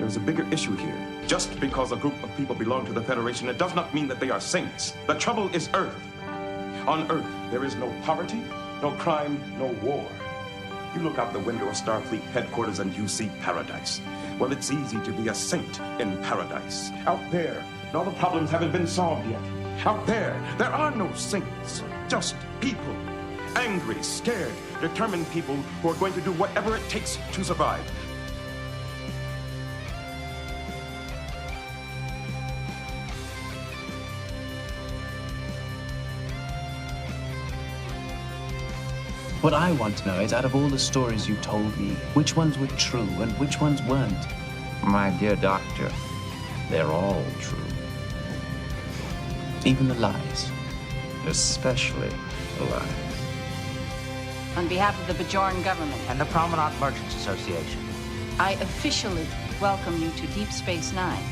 there's a bigger issue here. Just because a group of people belong to the Federation, it does not mean that they are saints. The trouble is Earth. On Earth, there is no poverty, no crime, no war. You look out the window of Starfleet headquarters and you see paradise. Well, it's easy to be a saint in paradise. Out there, all the problems haven't been solved yet. Out there are no saints, just people. Angry, scared, determined people who are going to do whatever it takes to survive. What I want to know is, out of all the stories you told me, which ones were true and which ones weren't? My dear doctor, they're all true. Even the lies? Especially the lies. On behalf of the Bajoran government And the Promenade Merchants Association, I officially welcome you to Deep Space Nine.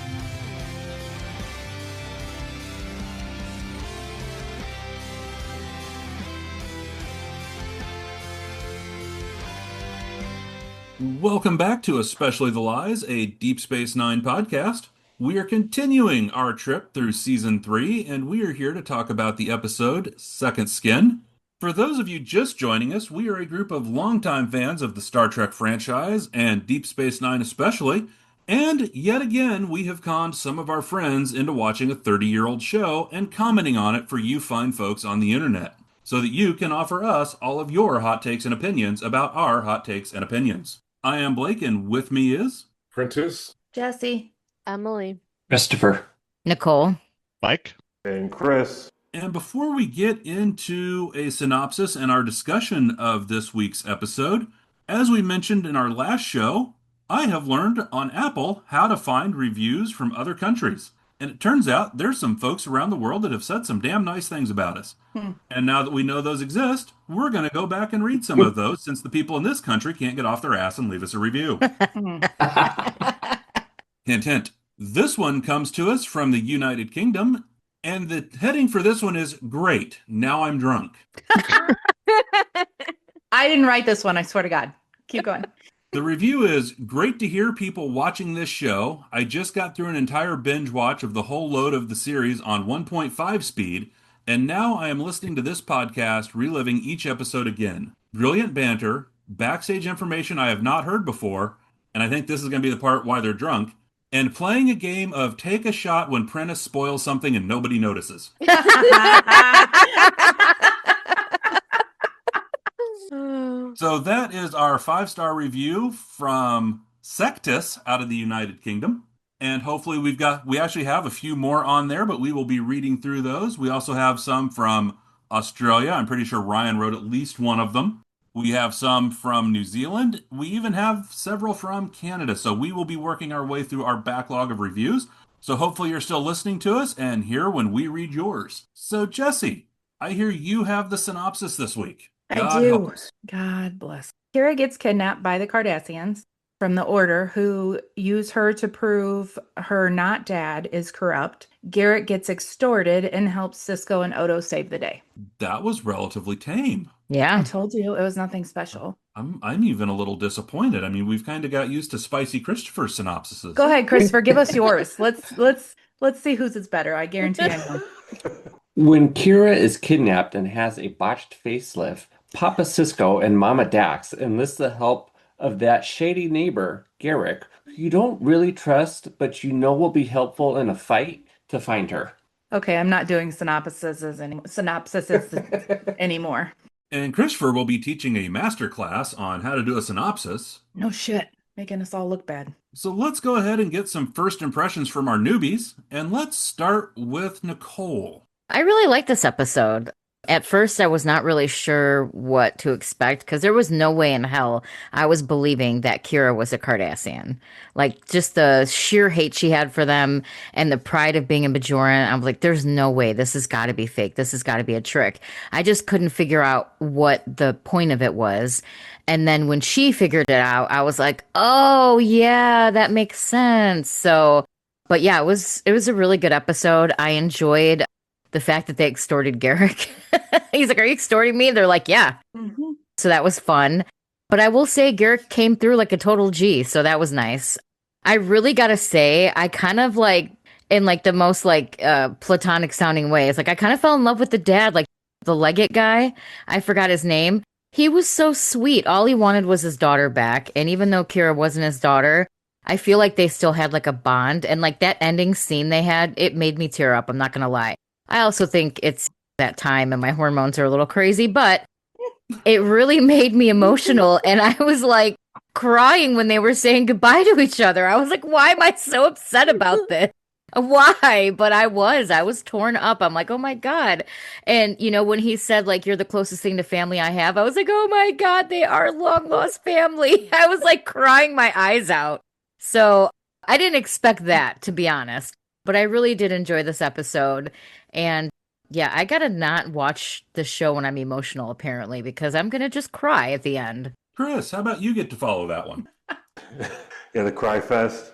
Welcome back to Especially the Lies, a Deep Space Nine podcast. We are continuing our trip through Season 3, and we are here to talk about the episode Second Skin. For those of you just joining us, we are a group of longtime fans of the Star Trek franchise, and Deep Space Nine especially, and yet again, we have conned some of our friends into watching a 30-year-old show and commenting on it for you fine folks on the internet, so that you can offer us all of your hot takes and opinions about our hot takes and opinions. I am Blake, and with me is... Prentice, Jessi, Emily, Christopher, Nicole, Mike, and Chris. And before we get into a synopsis and our discussion of this week's episode, as we mentioned in our last show, I have learned on Apple how to find reviews from other countries. And it turns out there's some folks around the world that have said some damn nice things about us. And now that we know those exist, we're going to go back and read some of those, since the people in this country can't get off their ass and leave us a review. Hint, hint. This one comes to us from the United Kingdom, and the heading for this one is Great. Now I'm drunk. I didn't write this one, I swear to God. Keep going. The review is, great to hear people watching this show. I just got through an entire binge watch of the whole load of the series on 1.5 speed, and now I am listening to this podcast, reliving each episode again. Brilliant banter, backstage information I have not heard before, and I think this is going to be the part why they're drunk, and playing a game of take a shot when Prentice spoils something and nobody notices. So that is our 5-star review from Sectus out of the United Kingdom. And hopefully we actually have a few more on there, but we will be reading through those. We also have some from Australia. I'm pretty sure Ryan wrote at least one of them. We have some from New Zealand. We even have several from Canada. So we will be working our way through our backlog of reviews. So hopefully you're still listening to us and here when we read yours. So Jessi, I hear you have the synopsis this week. I do. God bless. Kira gets kidnapped by the Cardassians from the Order, who use her to prove her not dad is corrupt. Garrett gets extorted and helps Cisco and Odo save the day. That was relatively tame. Yeah. I told you it was nothing special. I'm even a little disappointed. I mean, we've kind of got used to spicy Christopher synopsises. Go ahead, Christopher. Give us yours. Let's see whose is better. I guarantee I know. When Kira is kidnapped and has a botched facelift, Papa Cisco and Mama Dax enlist the help of that shady neighbor, Garrick, who you don't really trust, but you know will be helpful in a fight to find her. Okay, I'm not doing synopsises anymore. And Christopher will be teaching a master class on how to do a synopsis. No shit. Making us all look bad. So let's go ahead and get some first impressions from our newbies. And let's start with Nicole. I really like this episode. At first, I was not really sure what to expect because there was no way in hell I was believing that Kira was a Cardassian. Like, just the sheer hate she had for them and the pride of being a Bajoran. I'm like, there's no way. This has got to be fake. This has got to be a trick. I just couldn't figure out what the point of it was. And then when she figured it out, I was like, oh, yeah, that makes sense. So, but yeah, it was a really good episode. I enjoyed the fact that they extorted Garrick. He's like, are you extorting me? They're like, yeah. Mm-hmm. So that was fun. But I will say Garrick came through like a total G. So that was nice. I really gotta say, I kind of like, in like the most like platonic sounding ways, like I kind of fell in love with the dad, like the Leggett guy. I forgot his name. He was so sweet. All he wanted was his daughter back. And even though Kira wasn't his daughter, I feel like they still had like a bond. And like that ending scene they had, it made me tear up. I'm not gonna lie. I also think it's that time and my hormones are a little crazy, but it really made me emotional. And I was like crying when they were saying goodbye to each other. I was like, why am I so upset about this? Why? But I was torn up. I'm like, oh my God. And you know, when he said like, you're the closest thing to family I have, I was like, oh my God, they are long lost family. I was like crying my eyes out. So I didn't expect that, to be honest, but I really did enjoy this episode. And yeah, I gotta not watch the show when I'm emotional, apparently, because I'm gonna just cry at the end. Chris, how about you get to follow that one? Yeah, the cry fest.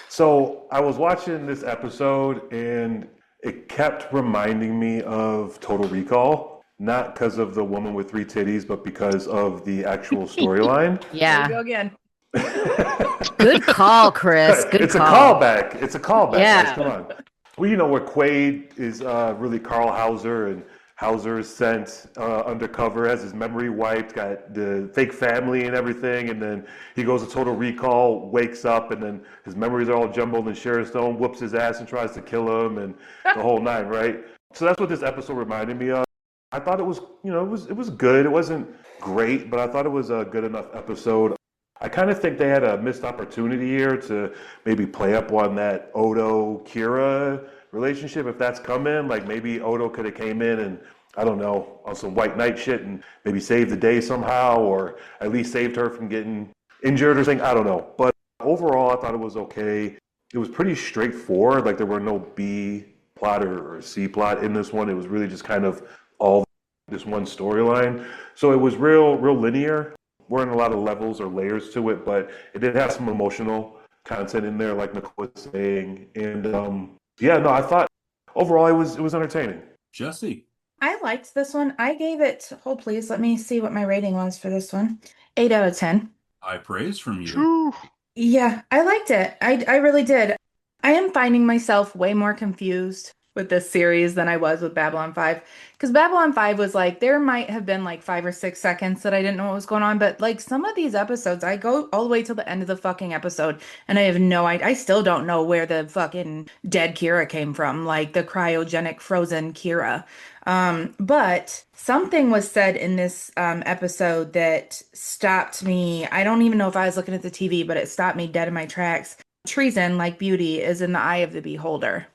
So I was watching this episode and it kept reminding me of Total Recall, not because of the woman with three titties, but because of the actual storyline. There you go Yeah. again. Good call, Chris. Good It's call. a callback. It's a callback, Yeah. guys. Come on. Well, you know where Quaid is really Carl Hauser, and Hauser is sent undercover, has his memory wiped, got the fake family and everything, and then he goes to Total Recall, wakes up, and then his memories are all jumbled, and Sharon Stone whoops his ass and tries to kill him, and the whole nine, right? So that's what this episode reminded me of. I thought it was, it was good. It wasn't great, but I thought it was a good enough episode. I kind of think they had a missed opportunity here to maybe play up on that Odo-Kira relationship, if that's coming. Like maybe Odo could have came in and, I don't know, on some white knight shit and maybe saved the day somehow, or at least saved her from getting injured or something. I don't know. But overall, I thought it was okay. It was pretty straightforward. Like there were no B plot or C plot in this one. It was really just kind of all this one storyline. So it was real linear. Weren't a lot of levels or layers to it, but it did have some emotional content in there, like Nicole was saying. And yeah, no, I thought overall it was entertaining. Jessi. I liked this one. I gave it, hold please, let me see what my rating was for this one. 8 out of 10. High praise from you. Yeah, I liked it. I really did. I am finding myself way more confused with this series than I was with Babylon 5. Because Babylon 5 was like, there might have been like 5 or 6 seconds that I didn't know what was going on. But like some of these episodes, I go all the way till the end of the fucking episode. And I have no idea. I still don't know where the fucking dead Kira came from. Like the cryogenic frozen Kira. But something was said in this episode that stopped me. I don't even know if I was looking at the TV, but it stopped me dead in my tracks. Treason, like beauty, is in the eye of the beholder.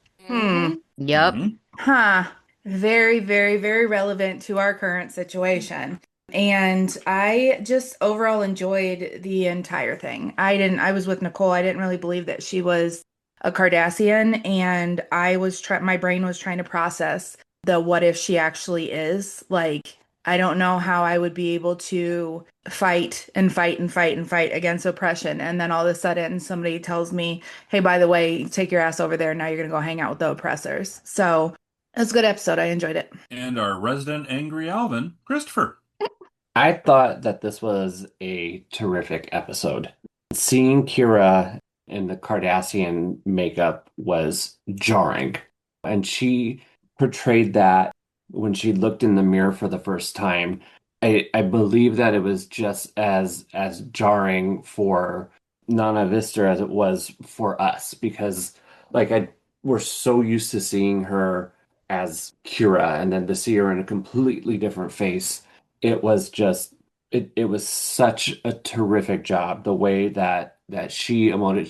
Yep. Huh. Very, very, very relevant to our current situation. And I just overall enjoyed the entire thing. I was with Nicole. I didn't really believe that she was a Cardassian, and my brain was trying to process the what if she actually is. Like, I don't know how I would be able to fight and fight and fight and fight against oppression. And then all of a sudden somebody tells me, hey, by the way, take your ass over there. Now you're going to go hang out with the oppressors. So it was a good episode. I enjoyed it. And our resident angry Alvin, Christopher. I thought that this was a terrific episode. Seeing Kira in the Cardassian makeup was jarring. And she portrayed that when she looked in the mirror for the first time. I believe that it was just as jarring for Nana Vista as it was for us, because we're so used to seeing her as Kira, and then to see her in a completely different face, it was just it was such a terrific job. The way that she emoted,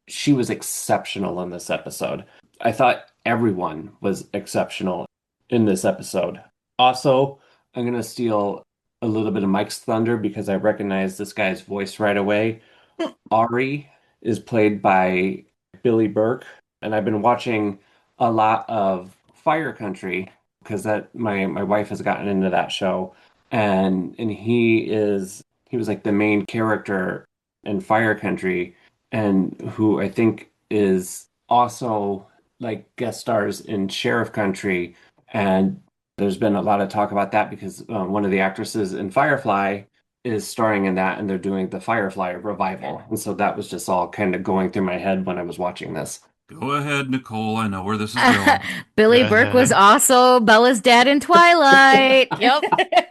she was exceptional in this episode. I thought everyone was exceptional in this episode. Also, I'm going to steal a little bit of Mike's thunder because I recognize this guy's voice right away. Ari is played by Billy Burke, and I've been watching a lot of Fire Country because that my wife has gotten into that show, and he was like the main character in Fire Country, and who I think is also like guest stars in Sheriff Country. And there's been a lot of talk about that because one of the actresses in Firefly is starring in that, and they're doing the Firefly revival. And so that was just all kind of going through my head when I was watching this. Go ahead, Nicole. I know where this is going. Billy Burke was also Bella's dad in Twilight. Yep.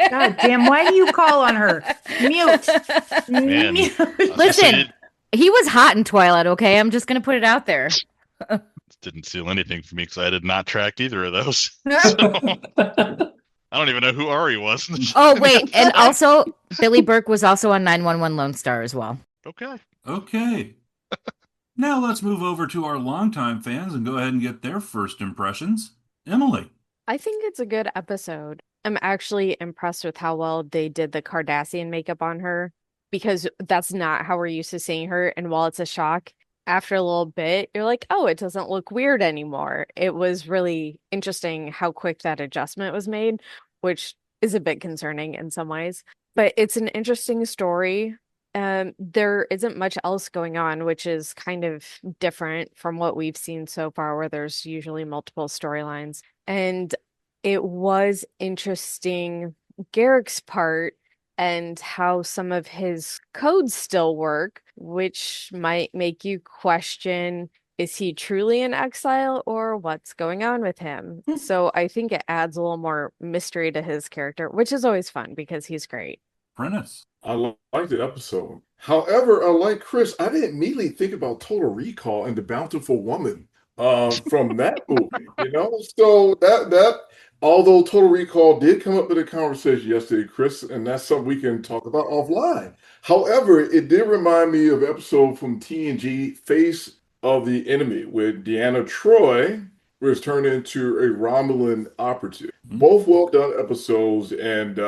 God damn, why do you call on her? Mute. Man. Mute. Listen, he was hot in Twilight, okay? I'm just going to put it out there. Didn't seal anything for me because I did not track either of those. So, I don't even know who Ari was. Oh, wait. And also, Billy Burke was also on 911 Lone Star as well. Okay. Now let's move over to our longtime fans and go ahead and get their first impressions. Emily. I think it's a good episode. I'm actually impressed with how well they did the Cardassian makeup on her, because that's not how we're used to seeing her. And while it's a shock, after a little bit, you're like, oh, it doesn't look weird anymore. It was really interesting how quick that adjustment was made, which is a bit concerning in some ways. But it's an interesting story. There isn't much else going on, which is kind of different from what we've seen so far, where there's usually multiple storylines. And it was interesting, Garrick's part and how some of his codes still work, which might make you question, is he truly in exile or what's going on with him? So I think it adds a little more mystery to his character, which is always fun because he's great. Prentice. I like the episode. However, like Chris, I didn't immediately think about Total Recall and The Bountiful Woman from that movie, So that although Total Recall did come up in a conversation yesterday, Chris, and that's something we can talk about offline. However, it did remind me of an episode from TNG, Face of the Enemy, where Deanna Troi was turned into a Romulan operative. Both well done episodes, and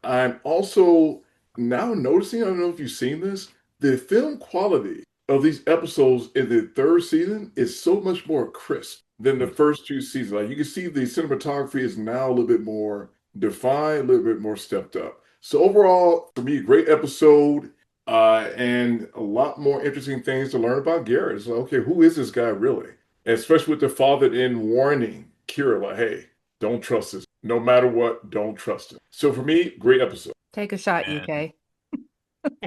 I'm also now noticing, I don't know if you've seen this, the film quality of these episodes in the third season is so much more crisp than the first two seasons. Like, you can see the cinematography is now a little bit more defined, a little bit more stepped up. So overall, for me, great episode, and a lot more interesting things to learn about Garrett. It's like, okay, who is this guy really? Especially with the father in warning Kira, like, hey, don't trust this. No matter what, don't trust him. So for me, great episode. Take a shot, UK.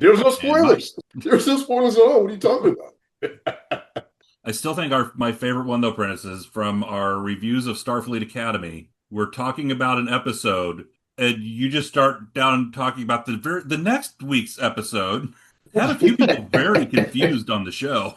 There's no spoilers. There's no spoilers at all. What are you talking about? I still think my favorite one, though, Prentice, is from our reviews of Starfleet Academy. We're talking about an episode, and you just start down talking about the next week's episode. Had a few people very confused on the show.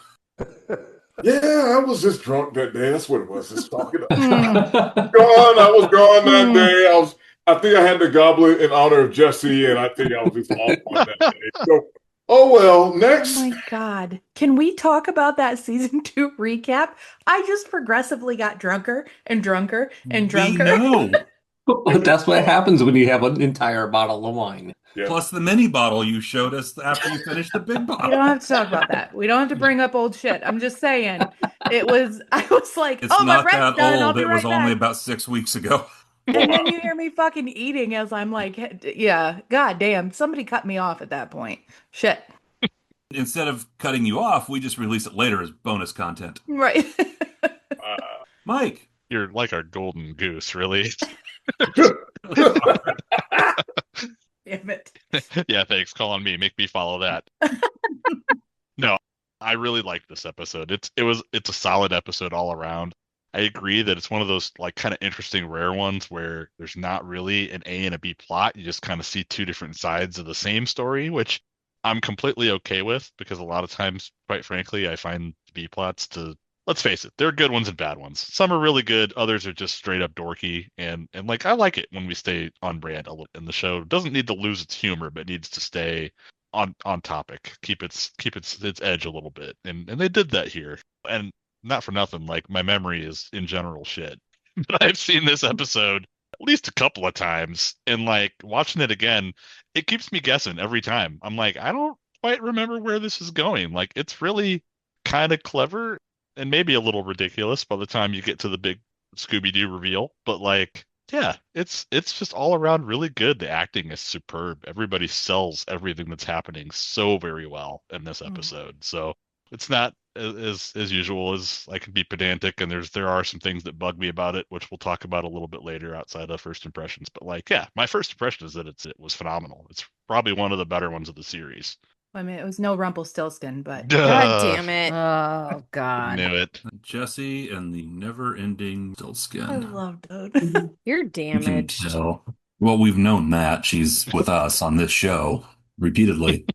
Yeah, I was just drunk that day. That's what it was. Just talking. I was gone that day. I think I had the goblet in honor of Jessi, and I think I was just off on that day. So, oh well, next. Oh my God. Can we talk about that season 2 recap? I just progressively got drunker and drunker and drunker. No. That's what happens when you have an entire bottle of wine. Yeah. Plus the mini bottle you showed us after you finished the big bottle. We don't have to talk about that. We don't have to bring up old shit. I'm just saying. I was like, It's oh, my not breath's that done. I'll old. be It was right only back. about 6 weeks ago. And then you hear me fucking eating as I'm like, yeah, god damn, somebody cut me off at that point. Shit. Instead of cutting you off, we just release it later as bonus content. Right. Mike. You're like our golden goose, really. Damn it. Yeah, thanks. Call on me. Make me follow that. No, I really liked this episode. It's a solid episode all around. I agree that it's one of those like kind of interesting rare ones where there's not really an A and a B plot. You just kind of see two different sides of the same story, which I'm completely okay with, because a lot of times, quite frankly, I find B plots to, let's face it, there are good ones and bad ones. Some are really good, others are just straight up dorky, and like I like it when we stay on brand a little. And the show doesn't need to lose its humor, but needs to stay on topic, keep its edge a little bit, and they did that here. And not for nothing, like my memory is in general shit, but I've seen this episode at least a couple of times, and like watching it again, it keeps me guessing every time. I'm like, I don't quite remember where this is going. Like, it's really kind of clever and maybe a little ridiculous by the time you get to the big Scooby-Doo reveal, but like, yeah, it's just all around really good. The acting is superb. Everybody sells everything that's happening so very well in this episode. So it's not as usual, is I can be pedantic, and there are some things that bug me about it, which we'll talk about a little bit later outside of first impressions. But like, yeah, my first impression is that it was phenomenal. It's probably one of the better ones of the series. I mean, it was no Rumpelstiltskin, but God damn it. Oh God. Knew it. Jessi and the never-ending I Stiltskin. love Dode. You're You can damaged. tell. Well, we've known that she's with us on this show repeatedly.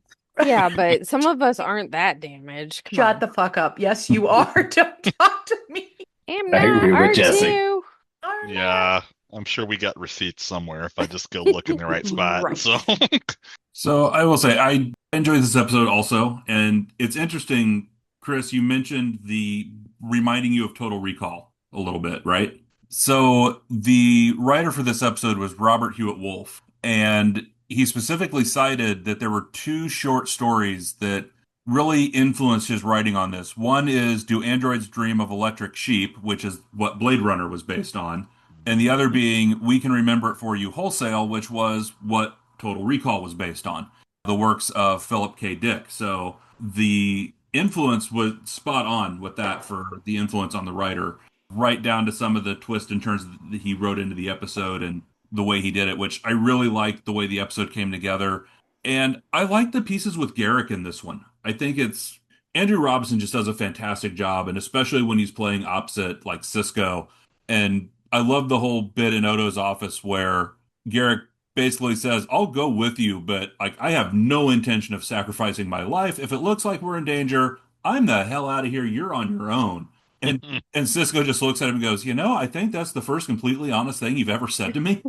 Yeah, but some of us aren't that damaged. Come Shut on. the fuck up. Yes, you are. Don't talk to me. I'm I agree not with Jessi. R2. Yeah, I'm sure we got receipts somewhere if I just go look in the right spot. Right. So So I will say I enjoyed this episode also, and it's interesting, Chris, you mentioned the reminding you of Total Recall a little bit, right? So the writer for this episode was Robert Hewitt Wolfe, and he specifically cited that there were two short stories that really influenced his writing on this. One is Do Androids Dream of Electric Sheep, which is what Blade Runner was based on, and the other being We Can Remember It For You Wholesale, which was what Total Recall was based on, the works of Philip K. Dick. So the influence was spot on with that for the influence on the writer, right down to some of the twists and turns that he wrote into the episode and the way he did it, which I really liked the way the episode came together. And I like the pieces with Garrick in this one. I think it's Andrew Robinson just does a fantastic job, and especially when he's playing opposite like Cisco. And I love the whole bit in Odo's office where Garrick basically says, I'll go with you, but like I have no intention of sacrificing my life. If it looks like we're in danger, I'm the hell out of here. You're on your own. And Cisco just looks at him and goes, I think that's the first completely honest thing you've ever said to me.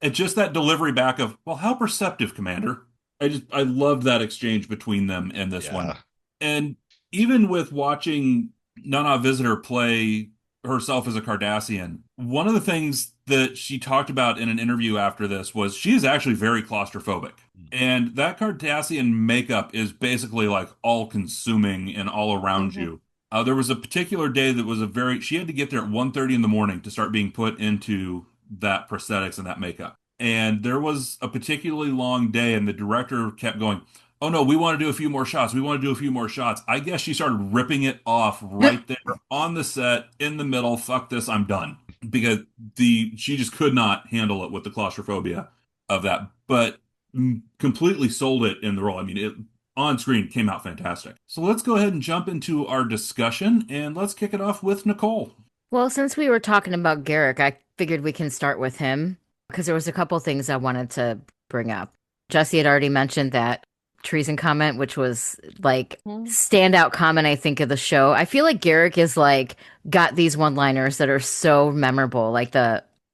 And just that delivery back of, well, how perceptive, Commander. I love that exchange between them in this one. And even with watching Nana Visitor play herself as a Cardassian, one of the things that she talked about in an interview after this was she is actually very claustrophobic. And that Cardassian makeup is basically like all consuming and all around you. There was a particular day that was she had to get there at 1:30 in the morning to start being put into that prosthetics and that makeup. And there was a particularly long day, and the director kept going, oh no, we want to do a few more shots. We want to do a few more shots. I guess she started ripping it off right there on the set in the middle. Fuck this, I'm done. Because she just could not handle it with the claustrophobia of that, but completely sold it in the role. I mean, it on screen came out fantastic. So let's go ahead and jump into our discussion, and let's kick it off with Nicole. Well, since we were talking about Garrick, I figured we can start with him because there was a couple things I wanted to bring up. Jessi had already mentioned that treason comment, which was like standout comment, I think, of the show. I feel like Garrick is like got these one-liners that are so memorable, like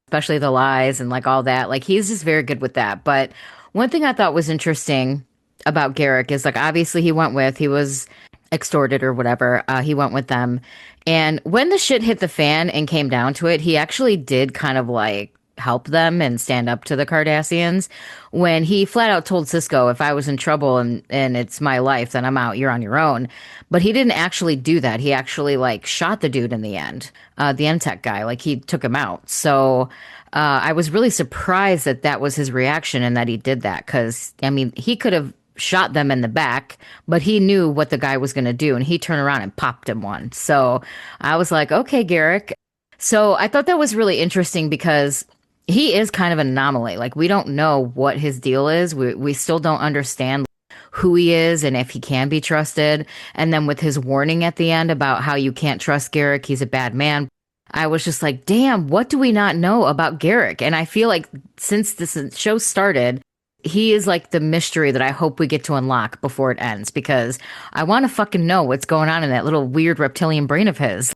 especially the lies and like all that. Like he's just very good with that. But one thing I thought was interesting about Garrick is like obviously he was extorted or whatever. He went with them. And when the shit hit the fan and came down to it, he actually did kind of like help them and stand up to the Cardassians when he flat out told Cisco, if I was in trouble and it's my life, then I'm out, you're on your own. But he didn't actually do that. He actually like shot the dude in the end, the MTech guy, like he took him out. So I was really surprised that was his reaction and that he did that. Cause I mean, he could have shot them in the back, but he knew what the guy was going to do and he turned around and popped him one. So I was like, okay, Garrick. So I thought that was really interesting because he is kind of an anomaly. Like we don't know what his deal is. We still don't understand who he is and if he can be trusted. And then with his warning at the end about how you can't trust Garrick, he's a bad man. I was just like, damn, what do we not know about Garrick? And I feel like since this show started, he is like the mystery that I hope we get to unlock before it ends because I want to fucking know what's going on in that little weird reptilian brain of his.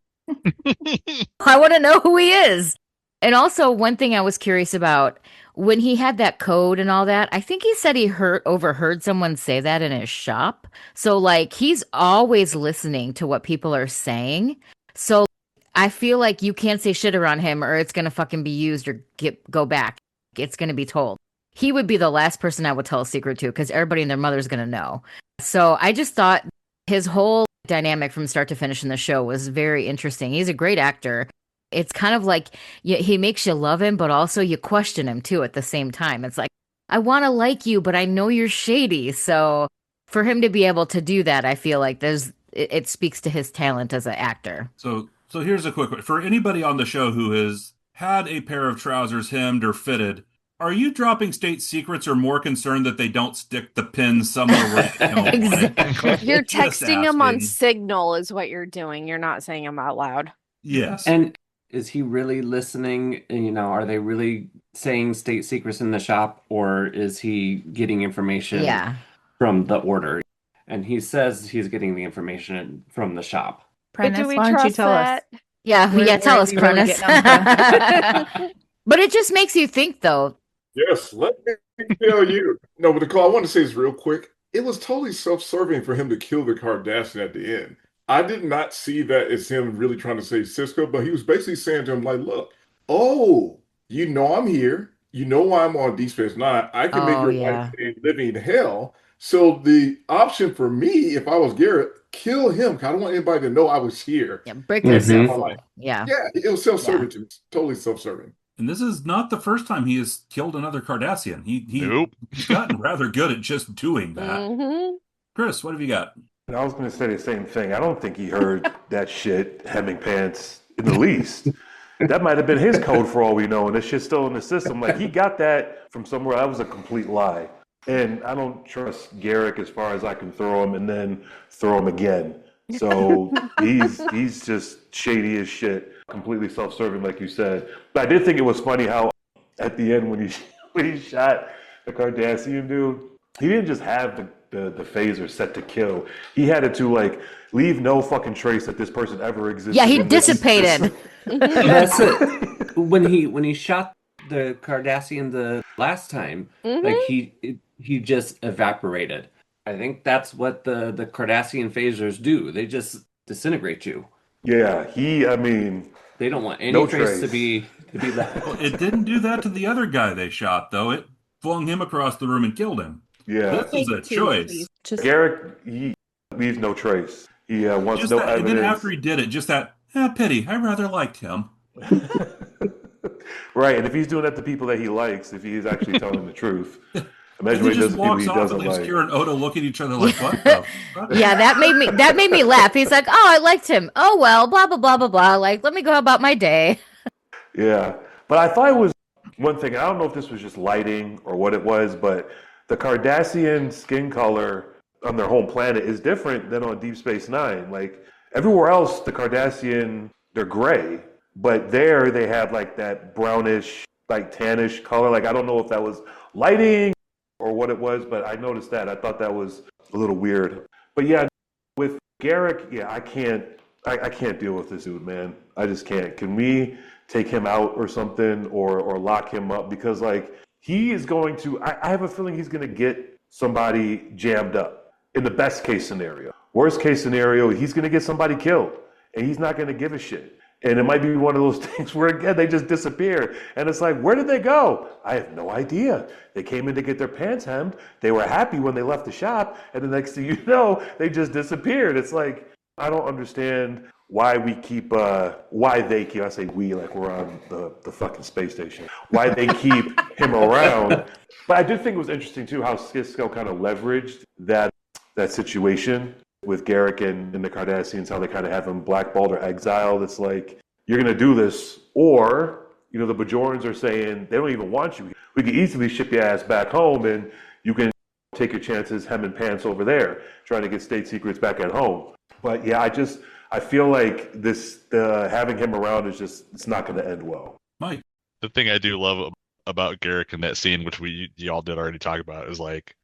I want to know who he is. And also one thing I was curious about when he had that code and all that, I think he said he overheard someone say that in his shop. So like he's always listening to what people are saying. So I feel like you can't say shit around him or it's going to fucking be used or go back. It's going to be told. He would be the last person I would tell a secret to because everybody and their mother's going to know. So I just thought his whole dynamic from start to finish in the show was very interesting. He's a great actor. It's kind of like he makes you love him, but also you question him too at the same time. It's like, I want to like you, but I know you're shady. So for him to be able to do that, I feel like there's it speaks to his talent as an actor. So here's a quick one. For anybody on the show who has had a pair of trousers hemmed or fitted, are you dropping state secrets or more concerned that they don't stick the pins somewhere where they don't want it? Exactly. You're Just texting him on asking. Signal is what you're doing. You're not saying them out loud. Yes. And is he really listening? You know, are they really saying state secrets in the shop, or is he getting information Yeah. from the order? And he says he's getting the information from the shop. But Prentice, do we why don't you trust tell that? us? Yeah, Where tell is us, he really Prentice. getting them from? But it just makes you think, though. Yes, let me tell you. No, but Nicole, I want to say this real quick. It was totally self-serving for him to kill the Cardassian at the end. I did not see that as him really trying to save Cisco, but he was basically saying to him, like, look, oh, you know I'm here. You know why I'm on Deep Space Nine. I can make Oh, your yeah. life a living hell. So the option for me, if I was Garrett, kill him, 'cause I don't want anybody to know I was here. Yeah, break And yourself. save my life. Yeah. Yeah, it was self-serving to me. Totally self-serving. And this is not the first time he has killed another Cardassian. Nope. He's gotten rather good at just doing that. Mm-hmm. Chris, what have you got? And I was going to say the same thing. I don't think he heard that shit, hemming pants, in the least. That might have been his code for all we know, and this shit's still in the system. Like, he got that from somewhere. That was a complete lie. And I don't trust Garrick as far as I can throw him and then throw him again. So he's just shady as shit, completely self-serving, like you said. But I did think it was funny how at the end when he shot the Cardassian dude, he didn't just have the phaser set to kill. He had it to like leave no fucking trace that this person ever existed. Yeah, he in this- dissipated. That's it. When he shot the Cardassian the last time, like he just evaporated. I think that's what the Cardassian phasers do. They just disintegrate you. Yeah, They don't want any No trace trace. to be left. Well, it didn't do that to the other guy they shot, though. It flung him across the room and killed him. yeah. This is a choice. Just Garrick, he leaves no trace. He wants Just no that, and evidence. then after he did it, just that, pity. I rather liked him. Right, and if he's doing that to people that he likes, if he's actually telling the truth, And imagine he what he does just to people walks he off and doesn't leaves like. Kira and Odo look at each other like, what the fuck? Yeah, that made me laugh. He's like, "Oh, I liked him. Oh well, blah blah blah blah blah. Like, let me go about my day." Yeah, but I thought it was one thing. I don't know if this was just lighting or what it was, but the Cardassian skin color on their home planet is different than on Deep Space Nine. Like everywhere else, the Cardassian, they're gray, but there they have like that brownish, like tannish color. Like I don't know if that was lighting or what it was, but I noticed that. I thought that was a little weird. But yeah, with Garrick, yeah, I can't deal with this dude, man. I just can't. Can we take him out or something, or lock him up? Because like he is going to. I have a feeling he's going to get somebody jammed up in the best case scenario. Worst case scenario, he's going to get somebody killed, and he's not going to give a shit. And it might be one of those things where, again, they just disappear. And it's like, where did they go? I have no idea. They came in to get their pants hemmed. They were happy when they left the shop. And the next thing you know, they just disappeared. It's like, I don't understand why they keep, I say we, like we're on the fucking space station. Why they keep him around. But I did think it was interesting, too, how Cisco kind of leveraged that situation with Garrick and the Cardassians, how they kind of have him blackballed or exiled. It's like, you're going to do this, or, the Bajorans are saying they don't even want you. We can easily ship your ass back home, and you can take your chances hemming pants over there, trying to get state secrets back at home. But yeah, I feel like having him around is it's not going to end well. Mike. The thing I do love about Garrick in that scene, which y'all did already talk about, is like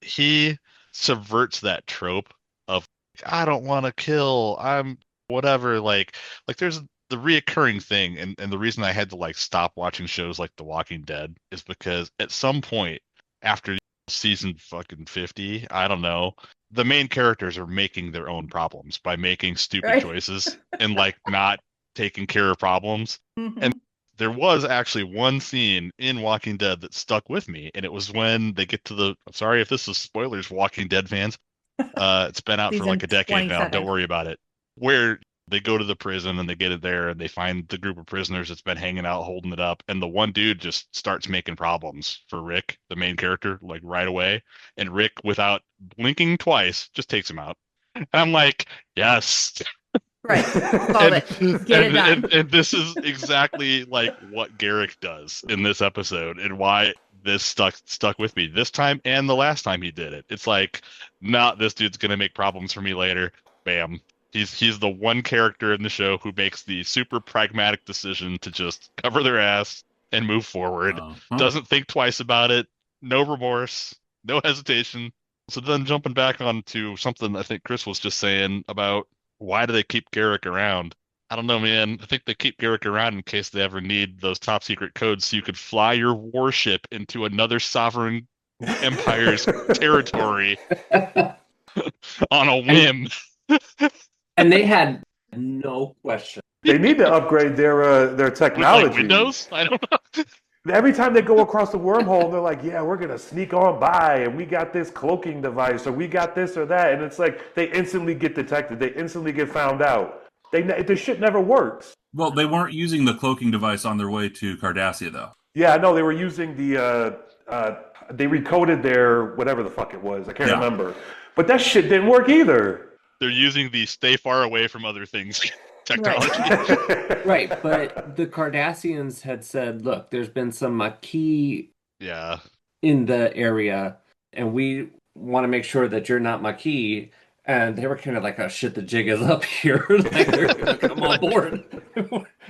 he subverts that trope of I don't want to kill, I'm whatever, like there's the reoccurring thing, and the reason I had to like stop watching shows like The Walking Dead is because at some point after season fucking 50, I don't know, the main characters are making their own problems by making stupid choices and like not taking care of problems. And there was actually one scene in Walking Dead that stuck with me, and it was when they get to I'm sorry if this is spoilers, Walking Dead fans. It's been out for like a decade now. Don't worry about it. Where they go to the prison and they get it there and they find the group of prisoners that's been hanging out, holding it up. And the one dude just starts making problems for Rick, the main character, like right away. And Rick, without blinking twice, just takes him out. And I'm like, yes. Right. Solve it. Get it done. And this is exactly like what Garrick does in this episode and why this stuck with me this time and the last time he did it. It's like, not this dude's gonna make problems for me later. Bam. He's the one character in the show who makes the super pragmatic decision to just cover their ass and move forward. Doesn't think twice about it. No remorse. No hesitation. So then jumping back onto something I think Chris was just saying about why do they keep Garrick around? I don't know, man. I think they keep Garrick around in case they ever need those top secret codes so you could fly your warship into another sovereign empire's territory on a whim. And they had no question. They need to upgrade their technology. Like Windows? I don't know. Every time they go across the wormhole, they're like, yeah, we're going to sneak on by, and we got this cloaking device, or we got this or that. And it's like they instantly get detected. They instantly get found out. This shit never works. Well, they weren't using the cloaking device on their way to Cardassia, though. Yeah, I know. They were using they recoded their whatever the fuck it was. I can't remember. But that shit didn't work either. They're using the stay far away from other things technology. Right, but the Cardassians had said, look, there's been some Maquis in the area, and we want to make sure that you're not Maquis. And they were kind of like, oh shit, the jig is up here. Like, they're going to come on board.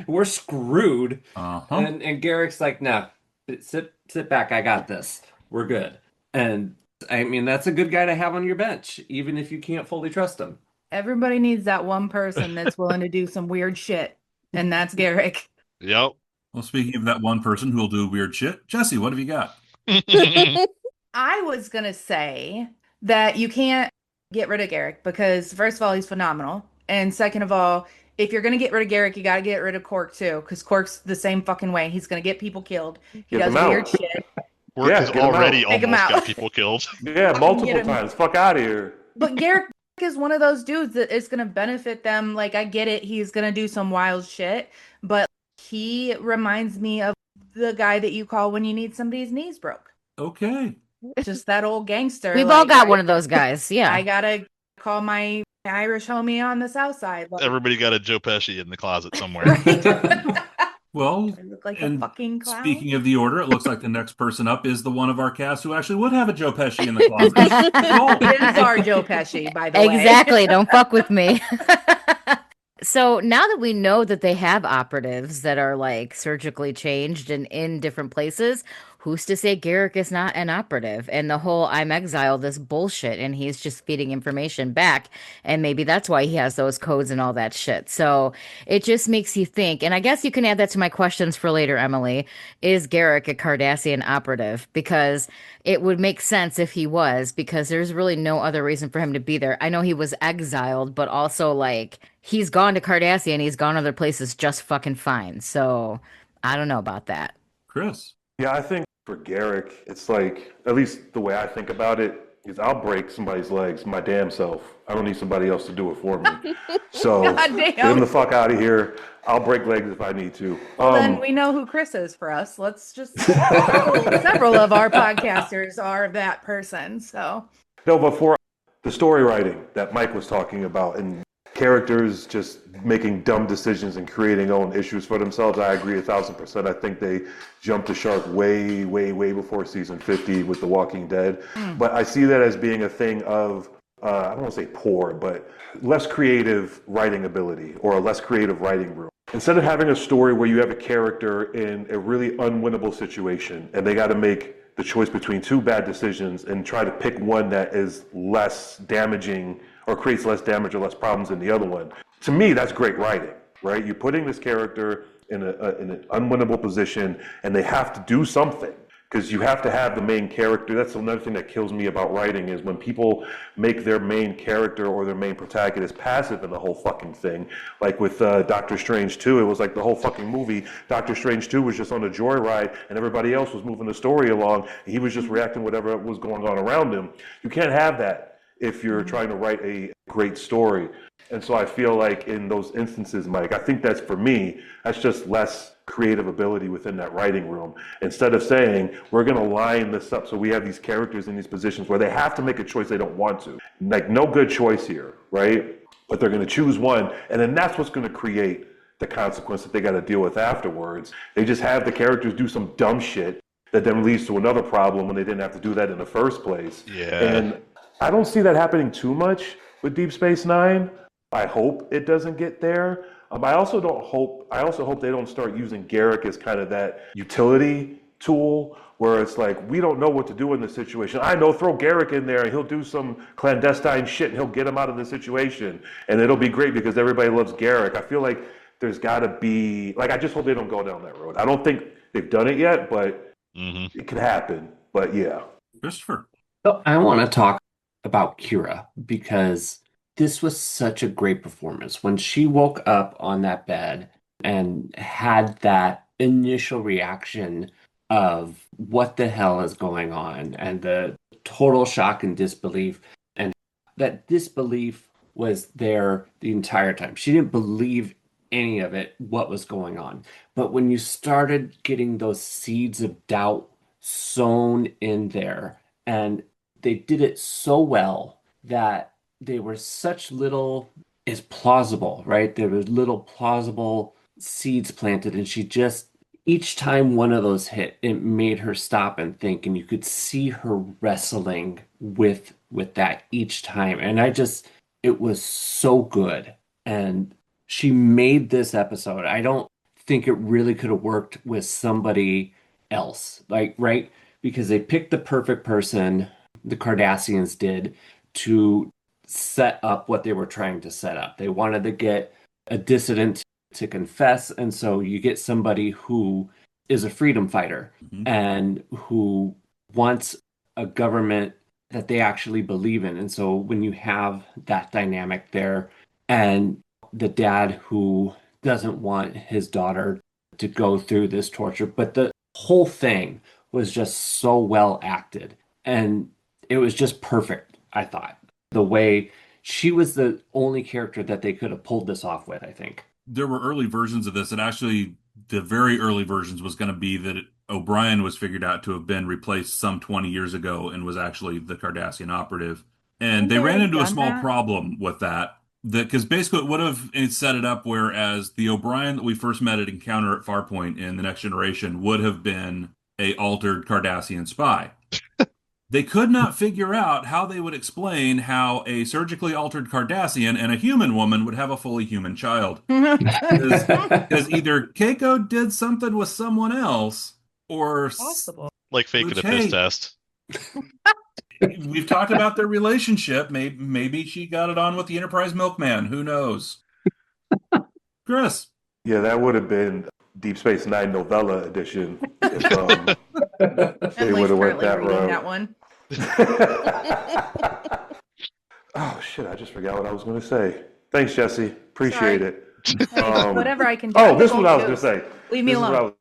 We're screwed. And Garrick's like, no, sit back, I got this. We're good. And I mean, that's a good guy to have on your bench, even if you can't fully trust him. Everybody needs that one person that's willing to do some weird shit, and that's Garrick. Yep. Well, speaking of that one person who will do weird shit, Jessi, what have you got? I was going to say that you can't get rid of Garrick because, first of all, he's phenomenal. And second of all, if you're going to get rid of Garrick, you got to get rid of Quark, too, because Quark's the same fucking way. He's going to get people killed. He does weird shit. Quark has already almost got people killed. Yeah, multiple times. Fuck out of here. But Garrick is one of those dudes that is going to benefit them. Like, I get it. He's going to do some wild shit. But he reminds me of the guy that you call when you need somebody's knees broke. Okay. Just that old gangster. We've all got one of those guys. Yeah. I got to call my Irish homie on the south side. Everybody got a Joe Pesci in the closet somewhere. Well, I look like a fucking clown. Speaking of the order, it looks like the next person up is the one of our cast who actually would have a Joe Pesci in the closet. It is our Joe Pesci, by the way. Exactly. Don't fuck with me. So now that we know that they have operatives that are like surgically changed and in different places, who's to say Garrick is not an operative? And the whole I'm exiled is bullshit, and he's just feeding information back. And maybe that's why he has those codes and all that shit. So it just makes you think. And I guess you can add that to my questions for later, Emily. Is Garrick a Cardassian operative? Because it would make sense if he was, because there's really no other reason for him to be there. I know he was exiled, but also like he's gone to Cardassia and he's gone other places just fucking fine. So I don't know about that. Chris? Yeah, I think for Garrick, it's like, at least the way I think about it, is I'll break somebody's legs my damn self. I don't need somebody else to do it for me. So get him the fuck out of here. I'll break legs if I need to. Then we know who Chris is for us. Let's just several of our podcasters are that person. So no, but for the story writing that Mike was talking about and characters just making dumb decisions and creating own issues for themselves, I agree 1,000%. I think they jumped the shark way, way, way before season 50 with The Walking Dead. But I see that as being a thing of, I don't want to say poor, but less creative writing ability or a less creative writing room. Instead of having a story where you have a character in a really unwinnable situation and they got to make the choice between two bad decisions and try to pick one that is less damaging or creates less damage or less problems than the other one. To me, that's great writing, right? You're putting this character in an unwinnable position and they have to do something because you have to have the main character. That's another thing that kills me about writing is when people make their main character or their main protagonist passive in the whole fucking thing. Like with Doctor Strange 2, it was like the whole fucking movie. Doctor Strange 2 was just on a joyride and everybody else was moving the story along. And he was just reacting to whatever was going on around him. You can't have that if you're trying to write a great story. And so I feel like in those instances, Mike, I think that's for me, that's just less creative ability within that writing room. Instead of saying, we're going to line this up so we have these characters in these positions where they have to make a choice they don't want to. Like, no good choice here. right? But they're going to choose one, and then that's what's going to create the consequence that they got to deal with afterwards. They just have the characters do some dumb shit that then leads to another problem when they didn't have to do that in the first place. Yeah. And I don't see that happening too much with Deep Space Nine. I hope it doesn't get there. I also hope they don't start using Garrick as kind of that utility tool where it's like, we don't know what to do in this situation. I know, throw Garrick in there and he'll do some clandestine shit and he'll get him out of the situation. And it'll be great because everybody loves Garrick. I feel like there's got to be, like, I just hope they don't go down that road. I don't think they've done it yet, but it could happen. But yeah. Christopher. So I want to talk about Kira because this was such a great performance. When she woke up on that bed and had that initial reaction of what the hell is going on and the total shock and disbelief, and that disbelief was there the entire time. She didn't believe any of it, what was going on. But when you started getting those seeds of doubt sown in there, and they did it so well that they were such little is plausible, right? There were little plausible seeds planted, and she just, each time one of those hit, it made her stop and think, and you could see her wrestling with that each time. And it was so good. And she made this episode. I don't think it really could have worked with somebody else, like, right? Because they picked the perfect person, the Cardassians did, to set up what they were trying to set up. They wanted to get a dissident to confess, and so you get somebody who is a freedom fighter and who wants a government that they actually believe in. And so when you have that dynamic there, and the dad who doesn't want his daughter to go through this torture, but the whole thing was just so well acted, and it was just perfect, I thought. The way she was the only character that they could have pulled this off with, I think. There were early versions of this, and actually the very early versions was going to be that O'Brien was figured out to have been replaced some 20 years ago and was actually the Cardassian operative. And they ran into a small problem with that because basically it would have set it up whereas the O'Brien that we first met at Encounter at Farpoint in The Next Generation would have been a altered Cardassian spy. They could not figure out how they would explain how a surgically altered Cardassian and a human woman would have a fully human child. Because either Keiko did something with someone else, or possible, like faking a piss test. We've talked about their relationship. Maybe she got it on with the Enterprise milkman. Who knows? Chris. Yeah, that would have been Deep Space Nine novella edition if they would have went that route. That one. Oh shit! I just forgot what I was going to say. Thanks, Jessi. Appreciate it. Whatever I can do. Oh, this is what I was going to say. Leave me alone.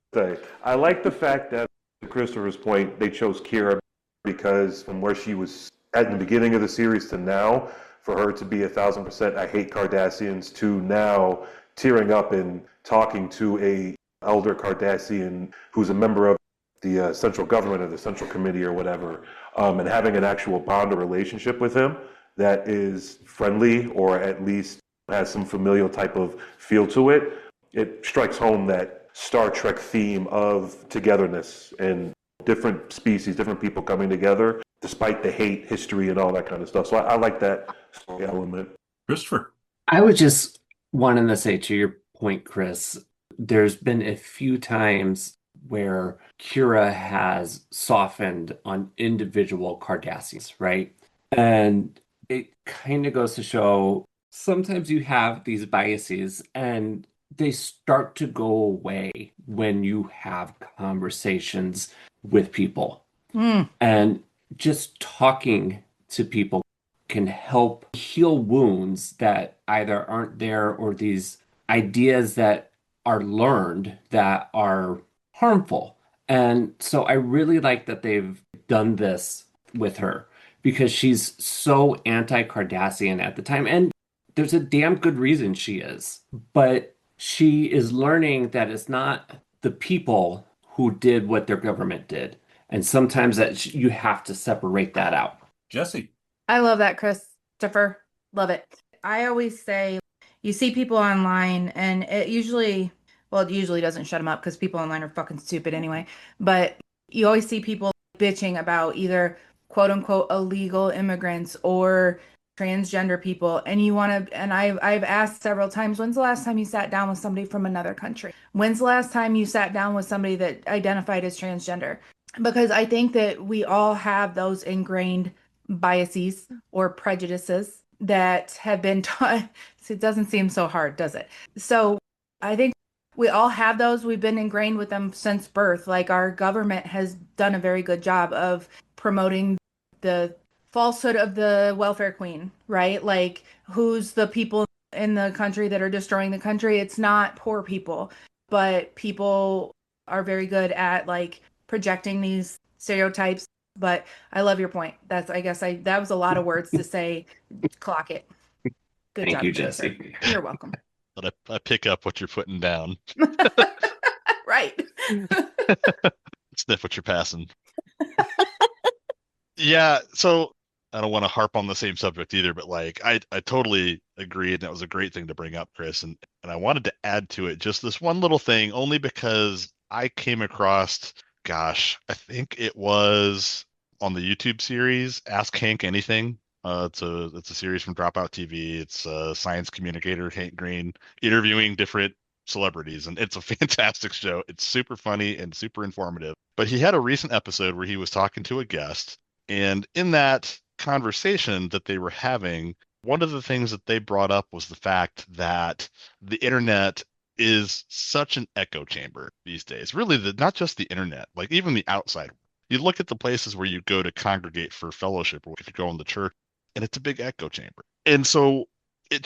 I like the fact that, to Christopher's point, they chose Kira because from where she was at the beginning of the series to now, for her to be 1,000% I hate Cardassians to now tearing up and talking to a elder Cardassian who's a member of the central government or the central committee or whatever, and having an actual bond or relationship with him that is friendly or at least has some familial type of feel to it. It strikes home that Star Trek theme of togetherness and different species, different people coming together despite the hate, history, and all that kind of stuff. So I like that story element. Christopher. I was just wanting to say, to your point, Chris, there's been a few times where Kira has softened on individual Cardassians, right? And it kind of goes to show sometimes you have these biases and they start to go away when you have conversations with people. And just talking to people can help heal wounds that either aren't there or these ideas that are learned that are harmful. And so I really like that they've done this with her because she's so anti-Cardassian at the time. And there's a damn good reason she is. But she is learning that it's not the people who did what their government did. And sometimes that you have to separate that out. Jessi. I love that, Christopher. Love it. I always say you see people online and it usually doesn't shut them up because people online are fucking stupid anyway. But you always see people bitching about either quote unquote illegal immigrants or transgender people. And I've asked several times, when's the last time you sat down with somebody from another country? When's the last time you sat down with somebody that identified as transgender? Because I think that we all have those ingrained biases or prejudices that have been taught. It doesn't seem so hard, does it? So I think we all have those. We've been ingrained with them since birth. Like our government has done a very good job of promoting the falsehood of the welfare queen, right? Like who's the people in the country that are destroying the country? It's not poor people, but people are very good at like projecting these stereotypes. But I love your point. That was a lot of words to say. Clock it. Good Thank job, you, producer. Jessi. You're welcome. But I pick up what you're putting down. Right. Sniff what you're passing. Yeah, so I don't want to harp on the same subject either, but like I totally agree, and that was a great thing to bring up, Chris. And I wanted to add to it just this one little thing, only because I came across, gosh, I think it was on the YouTube series Ask Hank Anything. It's a series from Dropout TV. It's a science communicator, Hank Green, interviewing different celebrities, and it's a fantastic show. It's super funny and super informative. But he had a recent episode where he was talking to a guest, and in that conversation that they were having, one of the things that they brought up was the fact that the internet is such an echo chamber these days. Really, not just the internet, like even the outside. You look at the places where you go to congregate for fellowship, or if you go in the church, and it's a big echo chamber. And so he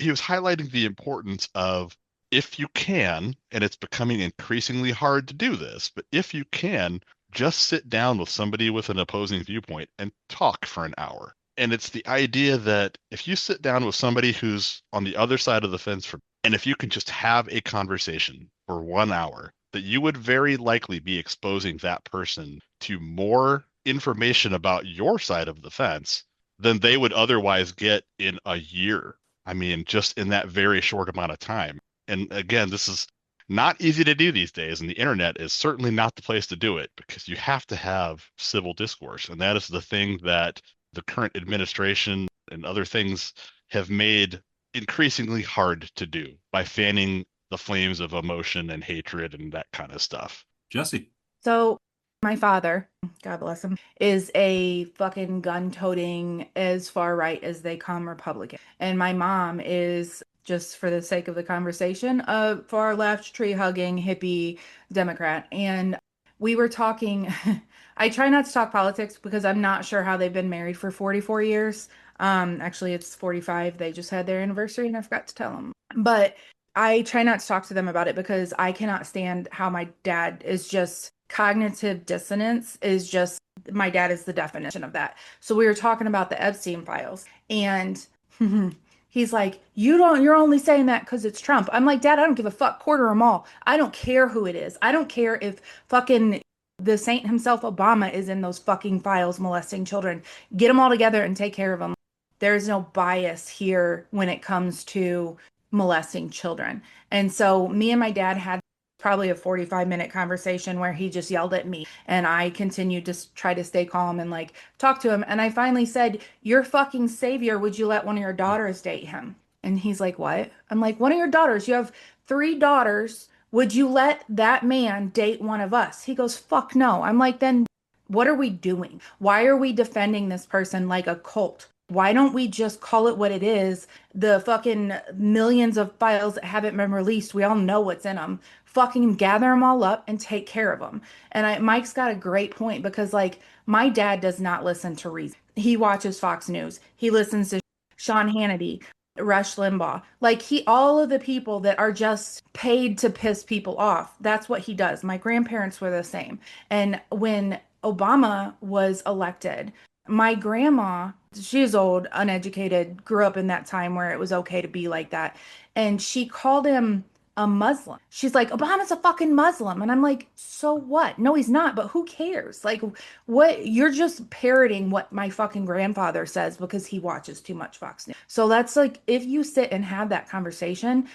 was highlighting the importance of, if you can, and it's becoming increasingly hard to do this, but if you can, just sit down with somebody with an opposing viewpoint and talk for an hour. And it's the idea that if you sit down with somebody who's on the other side of the fence, and if you can just have a conversation for 1 hour, that you would very likely be exposing that person to more information about your side of the fence than they would otherwise get in a year. I mean, just in that very short amount of time. And again, this is not easy to do these days, and the internet is certainly not the place to do it, because you have to have civil discourse. And that is the thing that the current administration and other things have made increasingly hard to do by fanning the flames of emotion and hatred and that kind of stuff. Jessi. So my father, God bless him, is a fucking gun-toting, as far right as they come, Republican. And my mom is, just for the sake of the conversation, a far left, tree-hugging, hippie Democrat. And we were talking, I try not to talk politics because I'm not sure how they've been married for 44 years. Actually, it's 45. They just had their anniversary and I forgot to tell them. But I try not to talk to them about it because I cannot stand how my dad is just, cognitive dissonance is just, my dad is the definition of that. So we were talking about the Epstein files, and he's like, you're only saying that because it's Trump. I'm like, Dad, I don't give a fuck, quarter them all. I don't care who it is. I don't care if fucking the saint himself, Obama, is in those fucking files molesting children. Get them all together and take care of them. There's no bias here when it comes to molesting children. And so me and my dad had probably a 45-minute conversation where he just yelled at me, and I continued to try to stay calm and like talk to him. And I finally said, "You're fucking savior. Would you let one of your daughters date him?" And he's like, "What?" I'm like, "One of your daughters. You have 3 daughters. Would you let that man date one of us?" He goes, "Fuck no." I'm like, "Then what are we doing? Why are we defending this person like a cult? Why don't we just call it what it is? The fucking millions of files that haven't been released, we all know what's in them. Fucking gather them all up and take care of them." And Mike's got a great point, because like my dad does not listen to reason. He watches Fox News. He listens to Sean Hannity, Rush Limbaugh. Like all of the people that are just paid to piss people off. That's what he does. My grandparents were the same. And when Obama was elected, my grandma, she's old, uneducated, grew up in that time where it was okay to be like that. And she called him a Muslim. She's like, Obama's a fucking Muslim. And I'm like, so what? No, he's not, but who cares? Like, what? You're just parroting what my fucking grandfather says because he watches too much Fox News. So that's like, if you sit and have that conversation,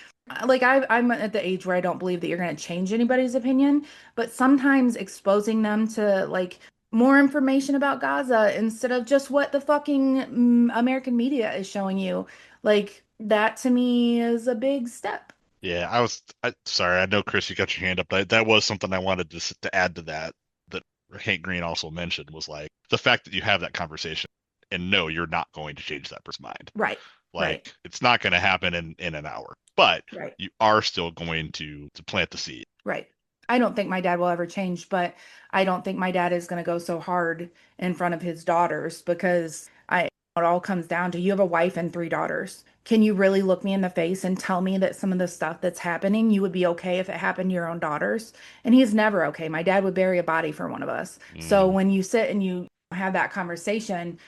like I'm at the age where I don't believe that you're going to change anybody's opinion, but sometimes exposing them to like more information about Gaza instead of just what the fucking American media is showing you, like that to me is a big step. Yeah, sorry. I know, Chris, you got your hand up. That was something I wanted to add to that Hank Green also mentioned was like the fact that you have that conversation and no, you're not going to change that person's mind. Right. Like it's not going to happen in an hour, but you are still going to plant the seed. Right. I don't think my dad will ever change, but I don't think my dad is going to go so hard in front of his daughters because it all comes down to you have a wife and 3 daughters. Can you really look me in the face and tell me that some of the stuff that's happening, you would be okay if it happened to your own daughters? And he's never okay. My dad would bury a body for one of us. So when you sit and you have that conversation,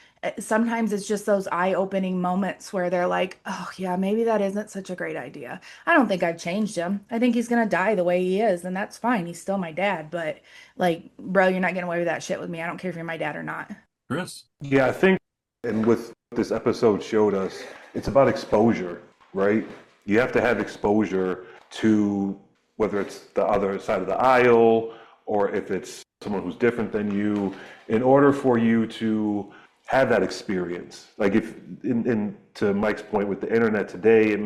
sometimes it's just those eye-opening moments where they're like, oh yeah, maybe that isn't such a great idea. I don't think I've changed him. I think he's gonna die the way he is, and that's fine. He's still my dad, but like, bro, you're not getting away with that shit with me. I don't care if you're my dad or not. Chris? Yeah, I think, and with this episode showed us, it's about exposure, right? You have to have exposure to whether it's the other side of the aisle or if it's someone who's different than you, in order for you to have that experience. Like if, to Mike's point with the internet today, it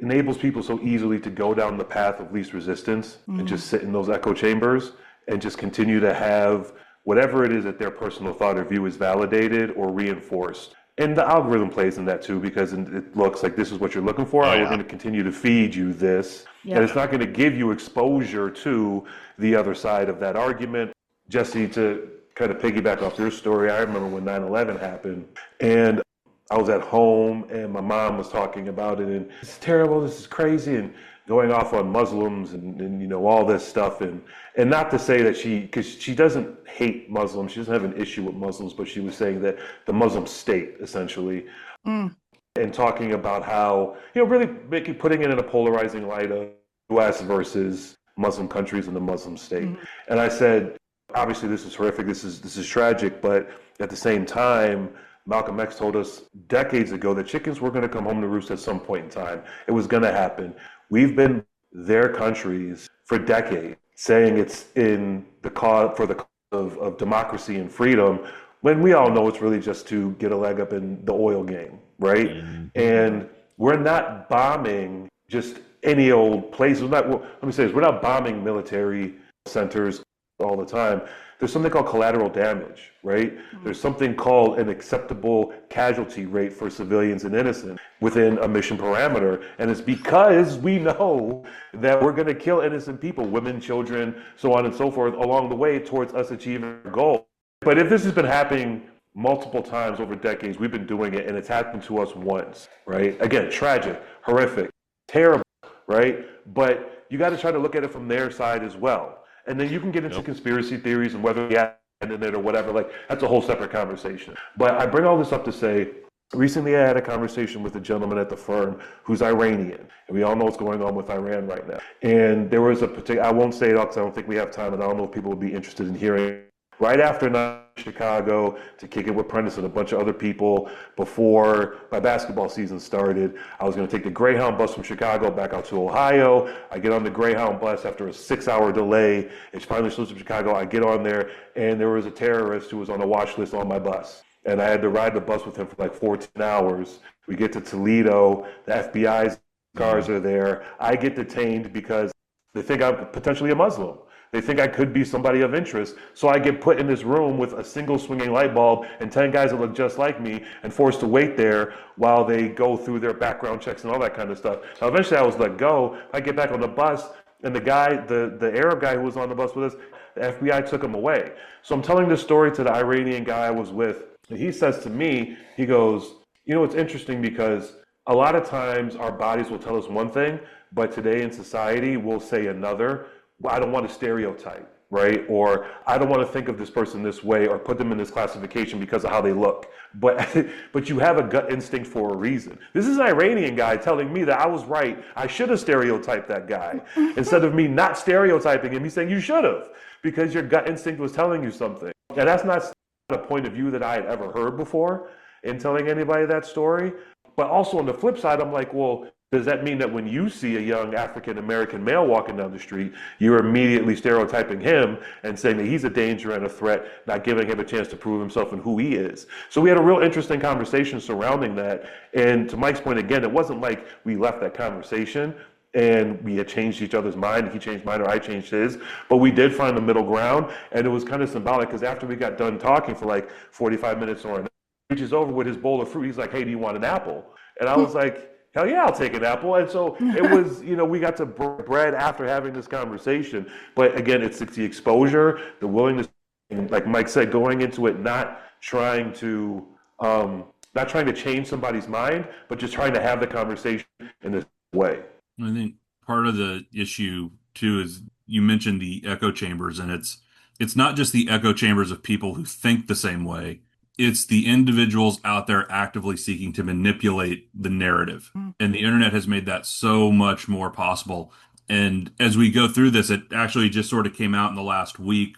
enables people so easily to go down the path of least resistance and just sit in those echo chambers and just continue to have whatever it is that their personal thought or view is validated or reinforced. And the algorithm plays in that too, because it looks like this is what you're looking for. We're going to continue to feed you this. Yeah. And it's not going to give you exposure to the other side of that argument. Jessi, to kind of piggyback off your story, I remember when 9/11 happened and I was at home and my mom was talking about it and it's terrible, this is crazy, and going off on Muslims and you know, all this stuff. And not to say that because she doesn't hate Muslims, she doesn't have an issue with Muslims, but she was saying that the Muslim state, essentially, and talking about how, you know, really putting it in a polarizing light of U.S. versus Muslim countries and the Muslim state. And I said, obviously this is horrific, this is tragic, but at the same time, Malcolm X told us decades ago that chickens were going to come home to roost at some point in time. It was going to happen. We've been their countries for decades saying it's in the cause for the cause of democracy and freedom, when we all know it's really just to get a leg up in the oil game, right? And we're not bombing just any old place. Let me say this, we're not bombing military centers all the time. There's something called collateral damage, right? There's something called an acceptable casualty rate for civilians and innocents within a mission parameter. And it's because we know that we're going to kill innocent people, women, children, so on and so forth, along the way towards us achieving our goal. But if this has been happening multiple times over decades, we've been doing it, and it's happened to us once, right? Again, tragic, horrific, terrible, right? But you got to try to look at it from their side as well. And then you can get into conspiracy theories and whether the in it or whatever. Like, that's a whole separate conversation. But I bring all this up to say, recently I had a conversation with a gentleman at the firm who's Iranian. And we all know what's going on with Iran right now. And there was a particular, I won't say it all because I don't think we have time, and I don't know if people would be interested in hearing. Right after Chicago to kick it with Prentice and a bunch of other people before my basketball season started, I was going to take the Greyhound bus from Chicago back out to Ohio. I get on the Greyhound bus after a 6-hour delay. It finally shows up in Chicago. I get on there, and there was a terrorist who was on a watch list on my bus. And I had to ride the bus with him for like 14 hours. We get to Toledo. The FBI's cars are there. I get detained because they think I'm potentially a Muslim. They think I could be somebody of interest. So I get put in this room with a single swinging light bulb and 10 guys that look just like me and forced to wait there while they go through their background checks and all that kind of stuff. Now, eventually I was let go. I get back on the bus, and the guy, the Arab guy who was on the bus with us, the FBI took him away. So I'm telling this story to the Iranian guy I was with, and he says to me, he goes, you know, it's interesting because a lot of times our bodies will tell us one thing, but today in society we'll say another. I don't want to stereotype, right? Or I don't want to think of this person this way or put them in this classification because of how they look. But but you have a gut instinct for a reason. This is an Iranian guy telling me that I was right. I should have stereotyped that guy. Instead of me not stereotyping him, he's saying you should have, because your gut instinct was telling you something. And that's not a point of view that I had ever heard before in telling anybody that story. But also on the flip side, I'm like, well, does that mean that when you see a young African-American male walking down the street, you're immediately stereotyping him and saying that he's a danger and a threat, not giving him a chance to prove himself and who he is? So we had a real interesting conversation surrounding that. And to Mike's point, again, it wasn't like we left that conversation and we had changed each other's mind. He changed mine or I changed his. But we did find the middle ground. And it was kind of symbolic because after we got done talking for like 45 minutes or an hour, he reaches over with his bowl of fruit. He's like, hey, do you want an apple? And I was like, hell yeah, I'll take an apple. And so it was, we got to bread after having this conversation. But again, it's the exposure, the willingness, and like Mike said, going into it, not trying to change somebody's mind, but just trying to have the conversation in this way. I think part of the issue too is you mentioned the echo chambers, and it's not just the echo chambers of people who think the same way. It's the individuals out there actively seeking to manipulate the narrative. And the internet has made that so much more possible. And as we go through this, it actually just sort of came out in the last week,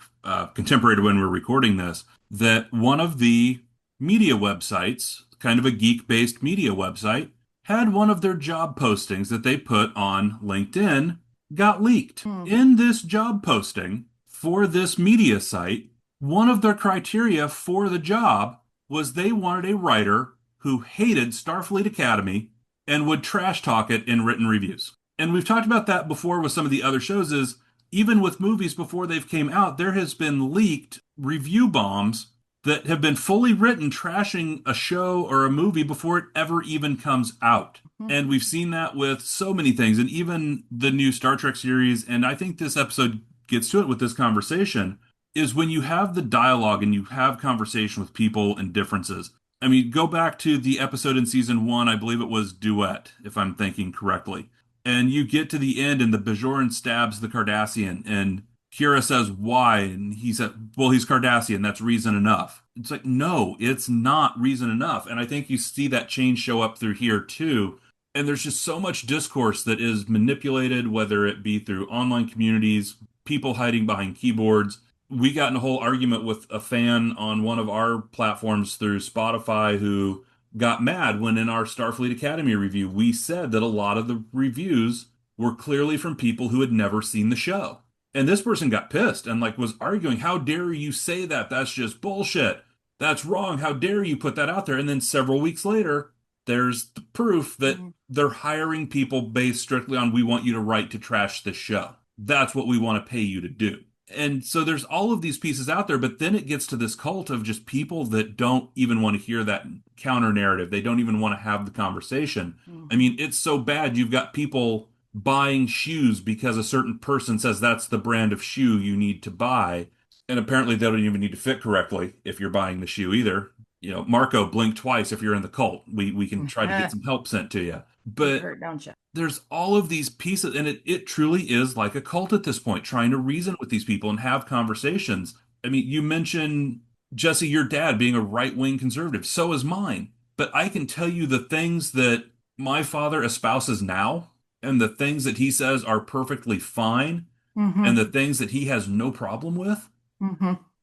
contemporary to when we're recording this, that one of the media websites, kind of a geek-based media website, had one of their job postings that they put on LinkedIn got leaked. In this job posting for this media site, one of their criteria for the job was they wanted a writer who hated Starfleet Academy and would trash talk it in written reviews. And we've talked about that before with some of the other shows, is even with movies before they've came out, there has been leaked review bombs that have been fully written trashing a show or a movie before it ever even comes out. And we've seen that with so many things, and even the new Star Trek series, and I think this episode gets to it with this conversation, is when you have the dialogue and you have conversation with people and differences. I mean, go back to the episode in season 1, I believe it was Duet, if I'm thinking correctly. And you get to the end and the Bajoran stabs the Cardassian and Kira says, why? And he said, well, he's Cardassian. That's reason enough. It's like, no, it's not reason enough. And I think you see that change show up through here too. And there's just so much discourse that is manipulated, whether it be through online communities, people hiding behind keyboards. We got in a whole argument with a fan on one of our platforms through Spotify who got mad when in our Starfleet Academy review, we said that a lot of the reviews were clearly from people who had never seen the show. And this person got pissed and was arguing, how dare you say that? That's just bullshit. That's wrong. How dare you put that out there? And then several weeks later, there's the proof that they're hiring people based strictly on, we want you to write to trash this show. That's what we want to pay you to do. And so there's all of these pieces out there, but then it gets to this cult of just people that don't even want to hear that counter narrative. They don't even want to have the conversation. I mean, it's so bad. You've got people buying shoes because a certain person says that's the brand of shoe you need to buy. And apparently they don't even need to fit correctly if you're buying the shoe either. Marco, blink twice if you're in the cult. We can try to get some help sent to you. But don't you? There's all of these pieces, and it truly is like a cult at this point, trying to reason with these people and have conversations. I mean, you mentioned, Jessi, your dad being a right-wing conservative. So is mine. But I can tell you the things that my father espouses now, and the things that he says are perfectly fine, and the things that he has no problem with,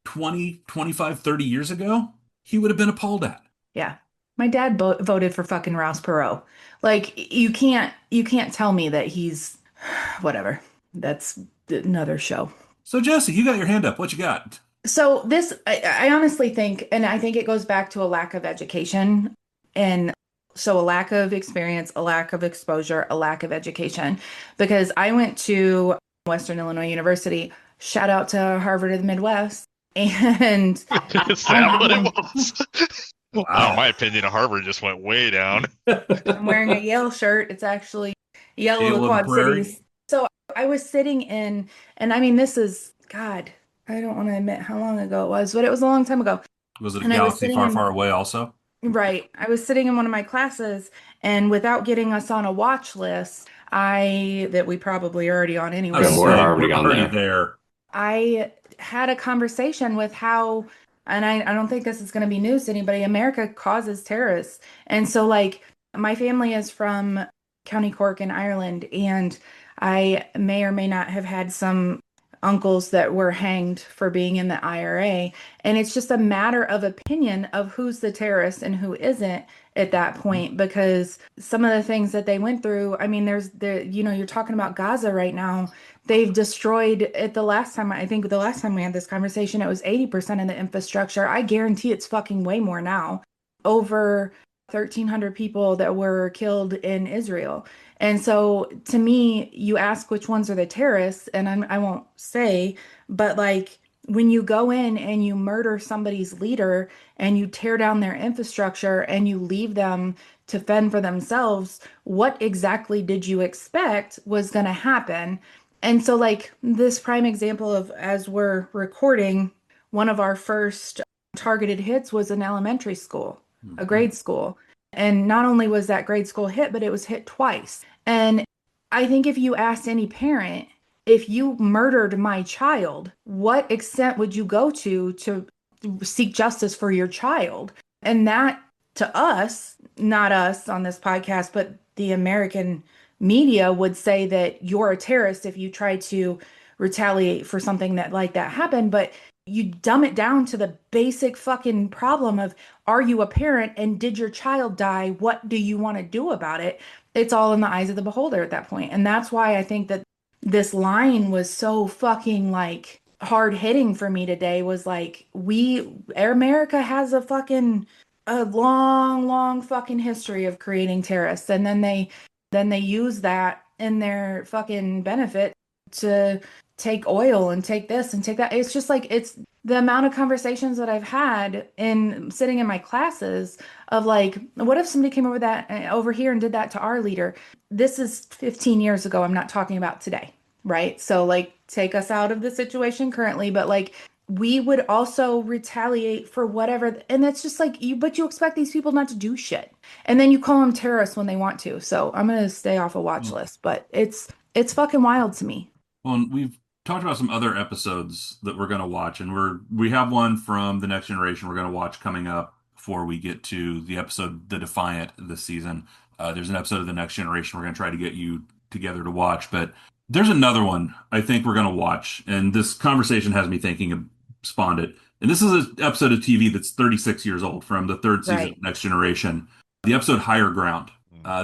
20, 25, 30 years ago, he would have been appalled at. Yeah. My dad voted for fucking Ross Perot. You can't tell me that he's whatever. That's another show. So Jessi, you got your hand up. What you got? So this, I honestly think, and I think it goes back to a lack of education, and so a lack of experience, a lack of exposure, a lack of education. Because I went to Western Illinois University. Shout out to Harvard of the Midwest. And is that what it was? Wow, my opinion of Harvard just went way down. I'm wearing a Yale shirt. It's actually Yale of the Quad Cities. So I was sitting in, and I mean, this is, God, I don't want to admit how long ago it was, but it was a long time ago. Was it a galaxy far, far away also? Right. I was sitting in one of my classes, and without getting us on a watch list, that we probably already on anyway. We're already on there. I had a conversation with how, and I don't think this is going to be news to anybody, America causes terrorists. And so, like, my family is from County Cork in Ireland, and I may or may not have had some uncles that were hanged for being in the IRA. And it's just a matter of opinion of who's the terrorist and who isn't at that point, because some of the things that they went through, I mean, you're talking about Gaza right now. They've destroyed it. I think the last time we had this conversation, it was 80% of the infrastructure. I guarantee it's fucking way more now. Over 1,300 people that were killed in Israel. And so to me, you ask which ones are the terrorists, and I won't say, but like when you go in and you murder somebody's leader and you tear down their infrastructure and you leave them to fend for themselves, what exactly did you expect was going to happen? And so, like, this prime example of, as we're recording, one of our first targeted hits was an elementary school, a grade school. And not only was that grade school hit, but it was hit twice. And I think if you asked any parent, if you murdered my child, what extent would you go to seek justice for your child? And that, to us, not us on this podcast, but the American media would say that you're a terrorist if you try to retaliate for something that like that happened. But you dumb it down to the basic fucking problem of, are you a parent and did your child die? What do you want to do about it? It's all in the eyes of the beholder at that point. And that's why I think that this line was so fucking like hard hitting for me today, was like, America has a long fucking history of creating terrorists. And then they use that in their fucking benefit to take oil and take this and take that. It's just like, it's the amount of conversations that I've had in sitting in my classes of like, what if somebody came over here and did that to our leader? This is 15 years ago. I'm not talking about today, right? So like, take us out of the situation currently, but like, we would also retaliate for whatever. And that's just like, but you expect these people not to do shit. And then you call them terrorists when they want to. So I'm going to stay off a watch list, but it's fucking wild to me. Well, and we've talked about some other episodes that we're going to watch, and we have one from The Next Generation we're going to watch coming up before we get to the episode The Defiant this season. There's an episode of The Next Generation we're going to try to get you together to watch, but there's another one I think we're going to watch, and this conversation has me thinking of spawned it. And this is an episode of TV that's 36 years old, from the third season Right. of Next Generation. The episode Higher Ground.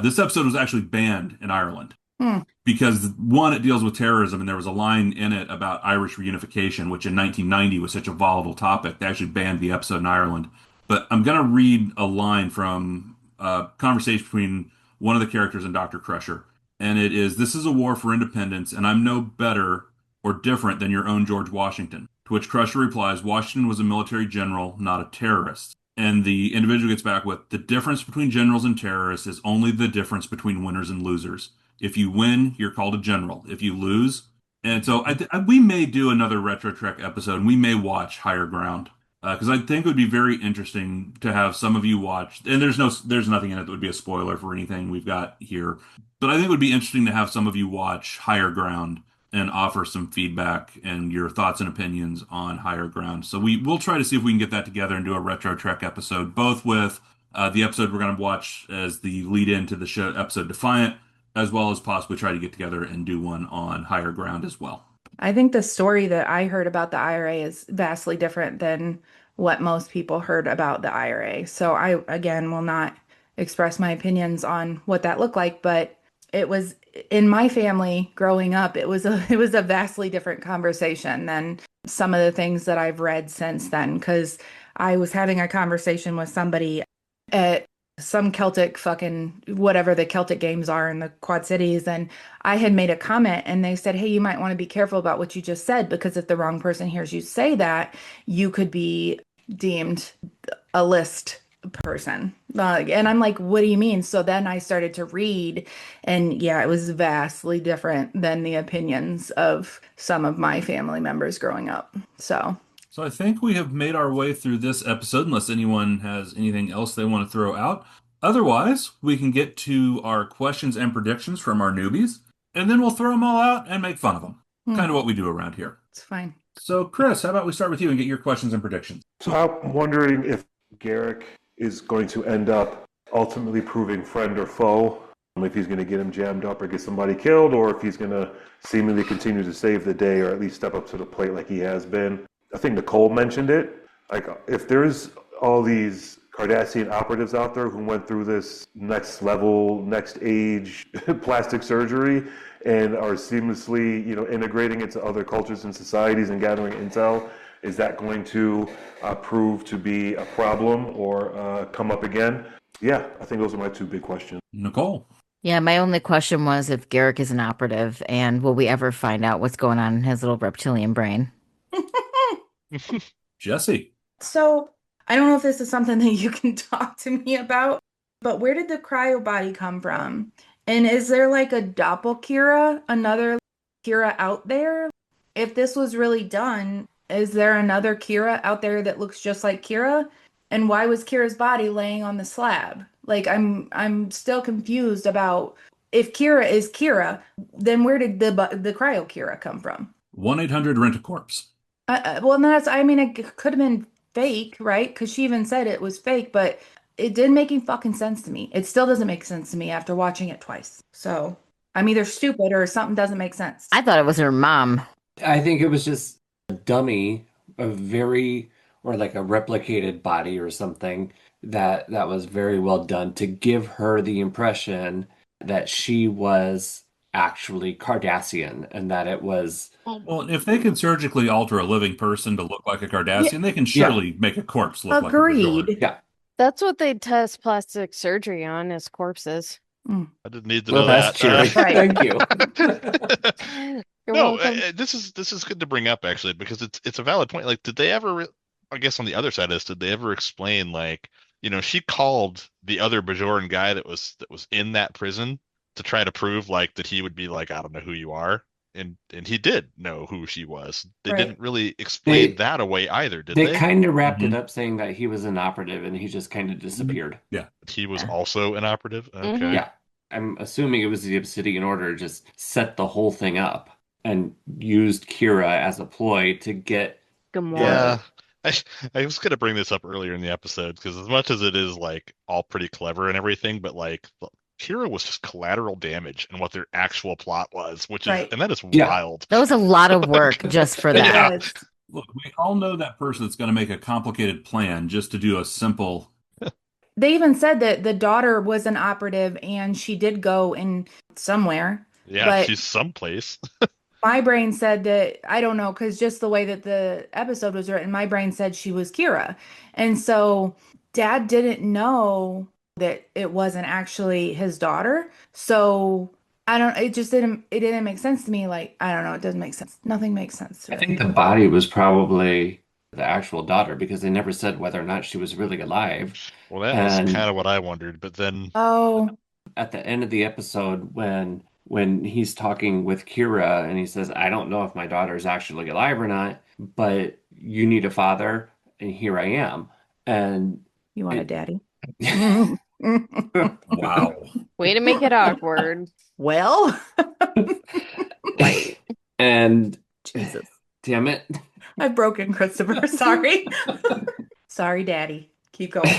This episode was actually banned in Ireland. Because one, it deals with terrorism, and there was a line in it about Irish reunification, which in 1990 was such a volatile topic. They actually banned the episode in Ireland. But I'm going to read a line from a conversation between one of the characters and Dr. Crusher. And it is, "This is a war for independence, and I'm no better or different than your own George Washington." To which Crusher replies, "Washington was a military general, not a terrorist." And the individual gets back with, "The difference between generals and terrorists is only the difference between winners and losers. If you win, you're called a general. If you lose..." And so we may do another Retro Trek episode, and we may watch Higher Ground. Because I think it would be very interesting to have some of you watch. And there's nothing in it that would be a spoiler for anything we've got here. But I think it would be interesting to have some of you watch Higher Ground and offer some feedback and your thoughts and opinions on Higher Ground. So we'll try to see if we can get that together and do a Retro Trek episode, both with the episode we're going to watch as the lead into the show, episode Defiant, as well as possibly try to get together and do one on Higher Ground as well. I think the story that I heard about the IRA is vastly different than what most people heard about the IRA. So I, again, will not express my opinions on what that looked like, but it was, in my family growing up, it was a vastly different conversation than some of the things that I've read since then. Because I was having a conversation with somebody at some Celtic fucking whatever the Celtic games are in the Quad Cities, and I had made a comment, and they said, "Hey, you might want to be careful about what you just said, because if the wrong person hears you say that, you could be deemed a list person." And I'm like, "What do you mean?" So then I started to read, and yeah, it was vastly different than the opinions of some of my family members growing up. So I think we have made our way through this episode, unless anyone has anything else they want to throw out. Otherwise, we can get to our questions and predictions from our newbies, and then we'll throw them all out and make fun of them. Kind of what we do around here. It's fine. So, Chris, how about we start with you and get your questions and predictions? So I'm wondering if Garrick is going to end up ultimately proving friend or foe, if he's going to get him jammed up or get somebody killed, or if he's going to seemingly continue to save the day or at least step up to the plate like he has been. I think Nicole mentioned it. Like, if there's all these Cardassian operatives out there who went through this next level, next age plastic surgery and are seamlessly, integrating into other cultures and societies and gathering intel, is that going to prove to be a problem or come up again? Yeah, I think those are my two big questions. Nicole. Yeah, my only question was if Garrick is an operative, and will we ever find out what's going on in his little reptilian brain? Jessi. So I don't know if this is something that you can talk to me about, but where did the cryo body come from? And is there like a doppelkira, another Kira out there? If this was really done, is there another Kira out there that looks just like Kira? And why was Kira's body laying on the slab? Like, I'm still confused about, if Kira is Kira, then where did the cryo Kira come from? 1-800-RENT-A-CORPSE. Well, it could have been fake, right? Because she even said it was fake, but it didn't make any fucking sense to me. It still doesn't make sense to me after watching it twice. So I'm either stupid or something doesn't make sense. I thought it was her mom. I think it was just a dummy, or like a replicated body or something that was very well done to give her the impression that she was actually Cardassian and that it was. Well, if they can surgically alter a living person to look like a Cardassian, they can surely make a corpse look like a Bajoran. Yeah. That's what they test plastic surgery on, is corpses. I didn't need to know that's that. Thank you. You're welcome. This is good to bring up, actually, because it's a valid point. Like, did they ever? I guess on the other side of this, did they ever explain, like, she called the other Bajoran guy that was in that prison to try to prove, like, that he would be like, I don't know who you are, and he did know who she was. They didn't really explain that away either, did they? They kind of wrapped it up saying that he was an operative and he just kind of disappeared. Yeah. He was also an operative? Okay. Yeah. I'm assuming it was the Obsidian Order just set the whole thing up and used Kira as a ploy to get Gamora. Yeah. I was going to bring this up earlier in the episode, because as much as it is, like, all pretty clever and everything, but, like, Kira was just collateral damage in what their actual plot was, which is, and that is wild. That was a lot of work just for that. Yeah. Look, we all know that person that's going to make a complicated plan just to do a simple. They even said that the daughter was an operative and she did go in somewhere. Yeah, but she's someplace. my brain said that, I don't know, because just the way that the episode was written, my brain said she was Kira. And so Dad didn't know that it wasn't actually his daughter. So it didn't make sense to me. Like, I don't know, it doesn't make sense. Nothing makes sense. I think the body was probably the actual daughter, because they never said whether or not she was really alive. Well, that was kind of what I wondered, but then at the end of the episode, when he's talking with Kira and he says, I don't know if my daughter's actually alive or not, but you need a father, and here I am. And you want a daddy? Wow. Way to make it awkward. Well, and Jesus, damn it, I've broken Christopher. Sorry. Sorry, Daddy. Keep going.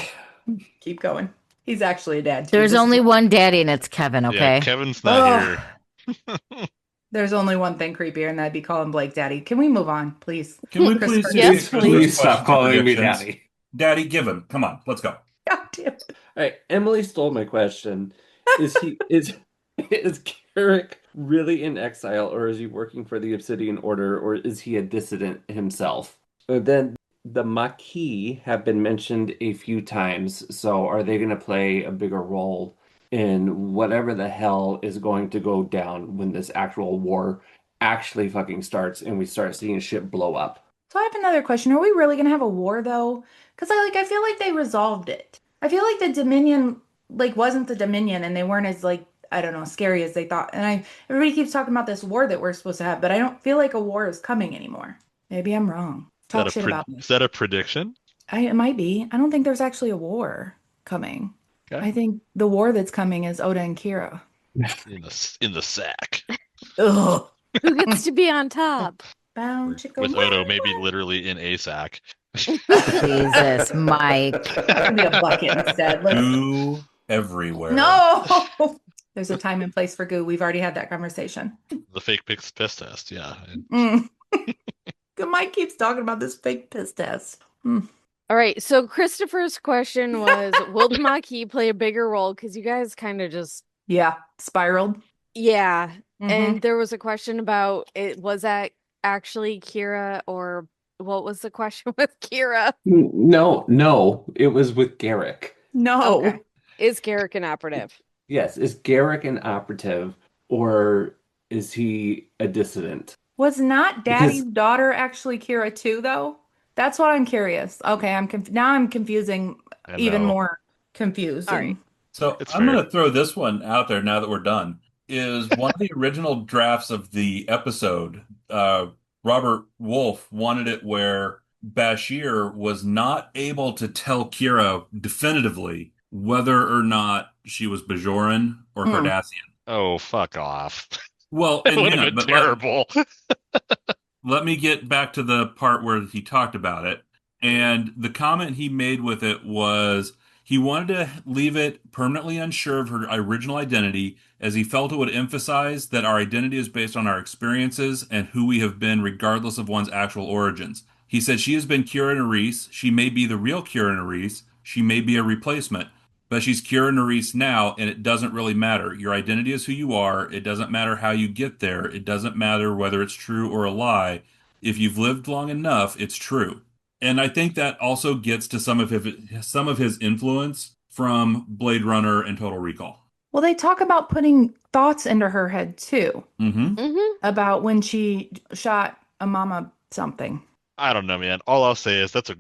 Keep going. He's actually a dad too. There's only one daddy, and it's Kevin, okay? Yeah, Kevin's not here. There's only one thing creepier, and that'd be calling Blake daddy. Can we move on, please? Can we please? Yes, please stop calling me daddy. Daddy, give him. Come on, let's go. God damn it. All right, Emily stole my question. Is Garrick really in exile, or is he working for the Obsidian Order, or is he a dissident himself? Then the Maquis have been mentioned a few times, so are they going to play a bigger role in whatever the hell is going to go down when this actual war actually fucking starts and we start seeing shit blow up? So I have another question. Are we really going to have a war, though? Because I feel like they resolved it. I feel like the Dominion wasn't the Dominion, and they weren't as I don't know, scary as they thought. And everybody keeps talking about this war that we're supposed to have, but I don't feel like a war is coming anymore. Maybe I'm wrong. Talk shit about me. Is that a prediction? It might be. I don't think there's actually a war coming. Okay. I think the war that's coming is Oda and Kira. In the sack. Ugh. Who gets to be on top? Bound chicka with wow. Odo maybe literally in a sack. Jesus, Mike. Give me a bucket instead. Goo everywhere. No! There's a time and place for goo. We've already had that conversation. The fake piss test, yeah. Mm. Mike keeps talking about this fake piss test. All right, so Christopher's question was, will the Maquis play a bigger role? Because you guys kind of just... Yeah, spiraled. Yeah, and there was a question about, was that actually Kira, or what was the question with Kira? No, it was with Garrick. No. Okay. Is Garrick an operative? Yes, is Garrick an operative, or is he a dissident? Was not Daddy's daughter actually Kira too, though? That's what I'm curious. Okay, now I'm confusing, even more confusing. All right. So I'm going to throw this one out there now that we're done. Is one of the original drafts of the episode, Robert Wolfe wanted it where Bashir was not able to tell Kira definitively whether or not she was Bajoran or Cardassian. Oh, fuck off. Well, it would have been terrible. Let me get back to the part where he talked about it. And the comment he made with it was he wanted to leave it permanently unsure of her original identity, as he felt it would emphasize that our identity is based on our experiences and who we have been, regardless of one's actual origins. He said she has been Kira Nerys. She may be the real Kira Nerys. She may be a replacement. But she's Kira Nerys now, and it doesn't really matter. Your identity is who you are. It doesn't matter how you get there. It doesn't matter whether it's true or a lie. If you've lived long enough, it's true. And I think that also gets to some of his influence from Blade Runner and Total Recall. Well, they talk about putting thoughts into her head, too. About when she shot a mama something. I don't know, man. All I'll say is that's a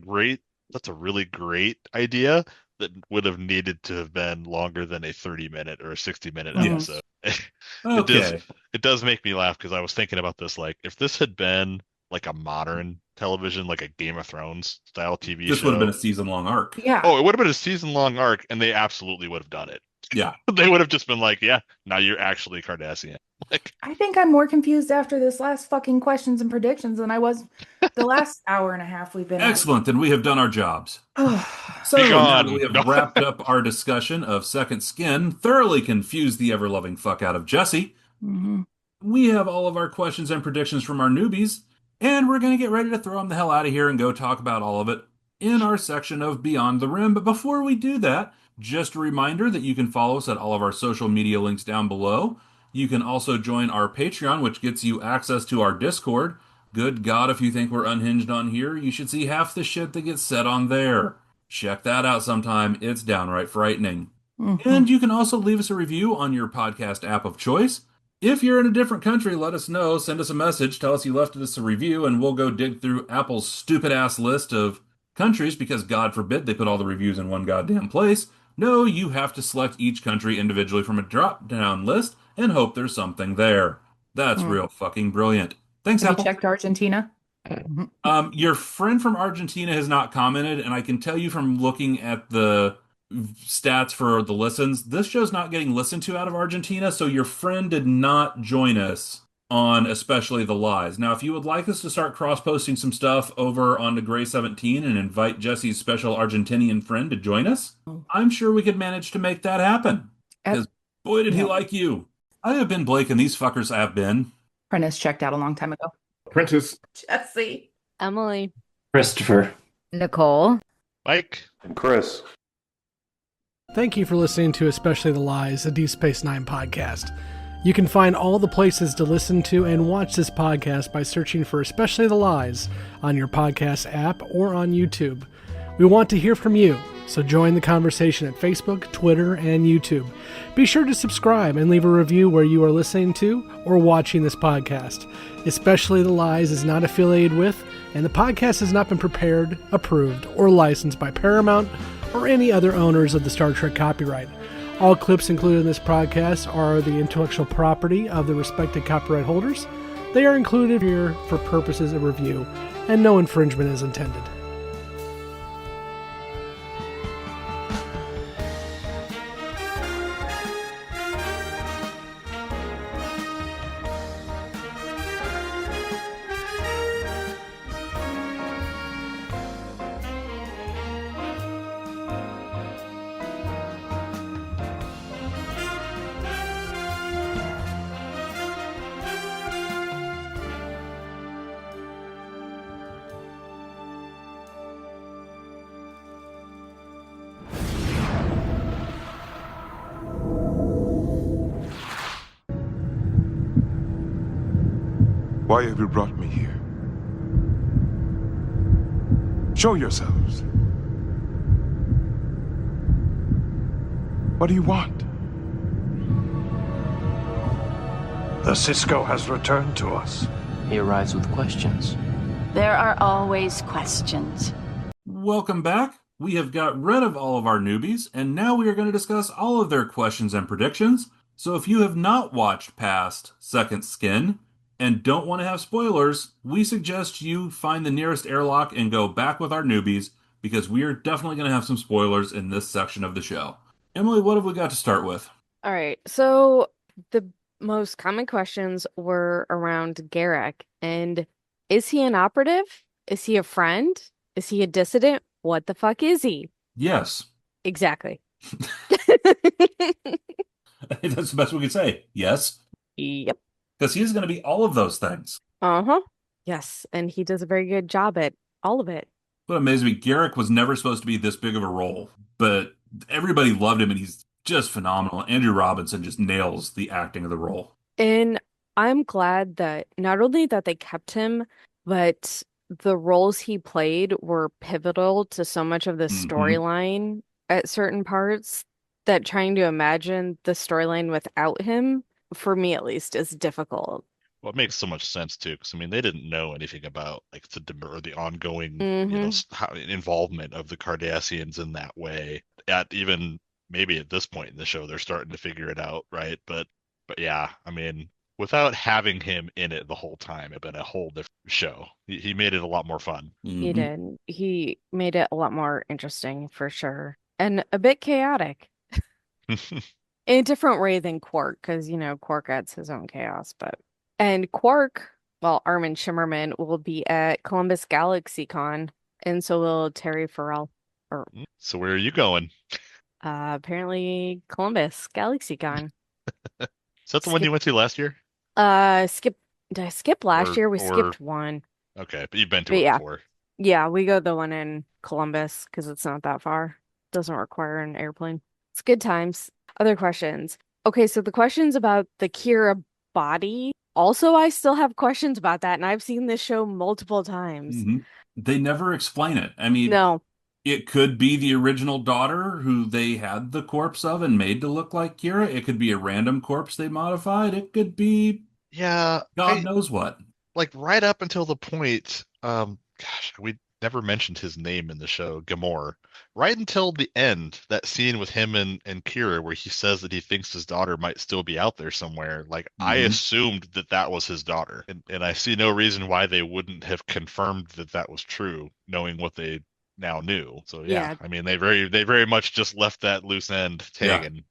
really great idea that would have needed to have been longer than a 30-minute or a 60-minute episode. Okay. It does make me laugh because I was thinking about this, like, if this had been like a modern television, like a Game of Thrones style TV show. This would have been a season-long arc. Yeah. Oh, it would have been a season-long arc, and they absolutely would have done it. Yeah. They would have just been like, yeah, now you're actually Cardassian. Like, I think I'm more confused after this last fucking questions and predictions than I was the last hour and a half we've been Excellent. Then we have done our jobs. So now that we have wrapped up our discussion of Second Skin, thoroughly confused the ever-loving fuck out of Jessi, we have all of our questions and predictions from our newbies, and we're going to get ready to throw them the hell out of here and go talk about all of it in our section of Beyond the Rim. But before we do that, just a reminder that you can follow us at all of our social media links down below. You can also join our Patreon, which gets you access to our Discord. Good God, if you think we're unhinged on here, you should see half the shit that gets said on there. Check that out sometime. It's downright frightening. And you can also leave us a review on your podcast app of choice. If you're in a different country, let us know. Send us a message. Tell us you left us a review, and we'll go dig through Apple's stupid-ass list of countries, because God forbid they put all the reviews in one goddamn place. No, you have to select each country individually from a drop-down list and hope there's something there. That's real fucking brilliant. Thanks, Have Apple. you checked Argentina? Your friend from Argentina has not commented, and I can tell you from looking at the stats for the listens, this show's not getting listened to out of Argentina, so your friend did not join us on Especially the Lies. Now, if you would like us to start cross-posting some stuff over onto Gray 17 and invite Jessi's special Argentinian friend to join us, I'm sure we could manage to make that happen. Because boy, did he like you. I have been Blake, and these fuckers have been... Prentice checked out a long time ago. Prentice. Jessi. Emily. Christopher. Nicole. Mike. And Chris. Thank you for listening to Especially the Lies, a Deep Space Nine podcast. You can find all the places to listen to and watch this podcast by searching for Especially the Lies on your podcast app or on YouTube. We want to hear from you, so join the conversation at Facebook, Twitter, and YouTube. Be sure to subscribe and leave a review where you are listening to or watching this podcast. Especially the Lies is not affiliated with, and the podcast has not been prepared, approved, or licensed by Paramount or any other owners of the Star Trek copyright. All clips included in this podcast are the intellectual property of the respective copyright holders. They are included here for purposes of review, and no infringement is intended. Why have you brought me here? Show yourselves. What do you want? The Cisco has returned to us. He arrives with questions. There are always questions. Welcome back. We have got rid of all of our newbies, and now we are going to discuss all of their questions and predictions. So if you have not watched past Second Skin and don't want to have spoilers, we suggest you find the nearest airlock and go back with our newbies, because we are definitely going to have some spoilers in this section of the show. Emily, what have we got to start with? All right. So the most common questions were around Garrick. And is he an operative? Is he a friend? Is he a dissident? What the fuck is he? Yes. Exactly. I think that's the best we can say. Yes. Yep. Because he is going to be all of those things. Uh-huh. Yes. And he does a very good job at all of it. What amazed me, Garrick was never supposed to be this big of a role, but everybody loved him and he's just phenomenal. Andrew Robinson just nails the acting of the role. And I'm glad that not only that they kept him, but the roles he played were pivotal to so much of the storyline at certain parts, that trying to imagine the storyline without him, for me at least, is difficult. Well, it makes so much sense too, because I mean they didn't know anything about like the ongoing involvement of the Cardassians in that way. At even maybe at this point in the show, they're starting to figure it out, right? But yeah, I mean, without having him in it the whole time, it'd been a whole different show. He made it a lot more fun. He did. He made it a lot more interesting for sure, and a bit chaotic. In a different way than Quark, because Quark adds his own chaos. And Quark, well, Armin Shimmerman will be at Columbus GalaxyCon, and so will Terry Farrell. So where are you going? Apparently Columbus GalaxyCon. Is that the one you went to last year? Did I skip last year? We skipped one. Okay, but you've been to it before. Yeah, we go the one in Columbus because it's not that far. Doesn't require an airplane. It's good times. Other questions. Okay, so the questions about the Kira body. Also, I still have questions about that, and I've seen this show multiple times. They never explain it. I mean, no. It could be the original daughter who they had the corpse of and made to look like Kira. It could be a random corpse they modified. It could be God knows what. Like right up until the point, we never mentioned his name in the show, Gamor. Right until the end, that scene with him and Kira where he says that he thinks his daughter might still be out there somewhere. Like I assumed that was his daughter. And I see no reason why they wouldn't have confirmed that was true, knowing what they now knew. So yeah. I mean they very much just left that loose end hanging.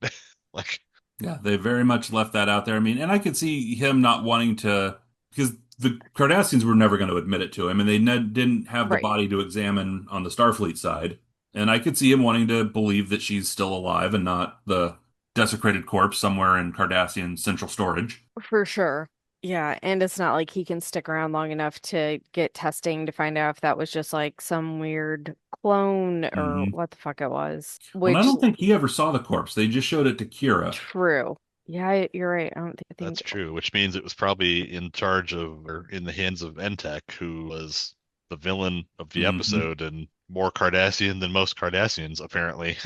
They very much left that out there. I mean, and I could see him not wanting to, because the Cardassians were never going to admit it to him, and they didn't have the body to examine on the Starfleet side. And I could see him wanting to believe that she's still alive and not the desecrated corpse somewhere in Cardassian central storage. For sure. Yeah, and it's not like he can stick around long enough to get testing to find out if that was just like some weird clone or what the fuck it was. Well, I don't think he ever saw the corpse. They just showed it to Kira. True. Yeah, you're right. I think that's true, which means it was probably in charge of, or in the hands of Entek, who was the villain of the episode and more Cardassian than most Cardassians, apparently.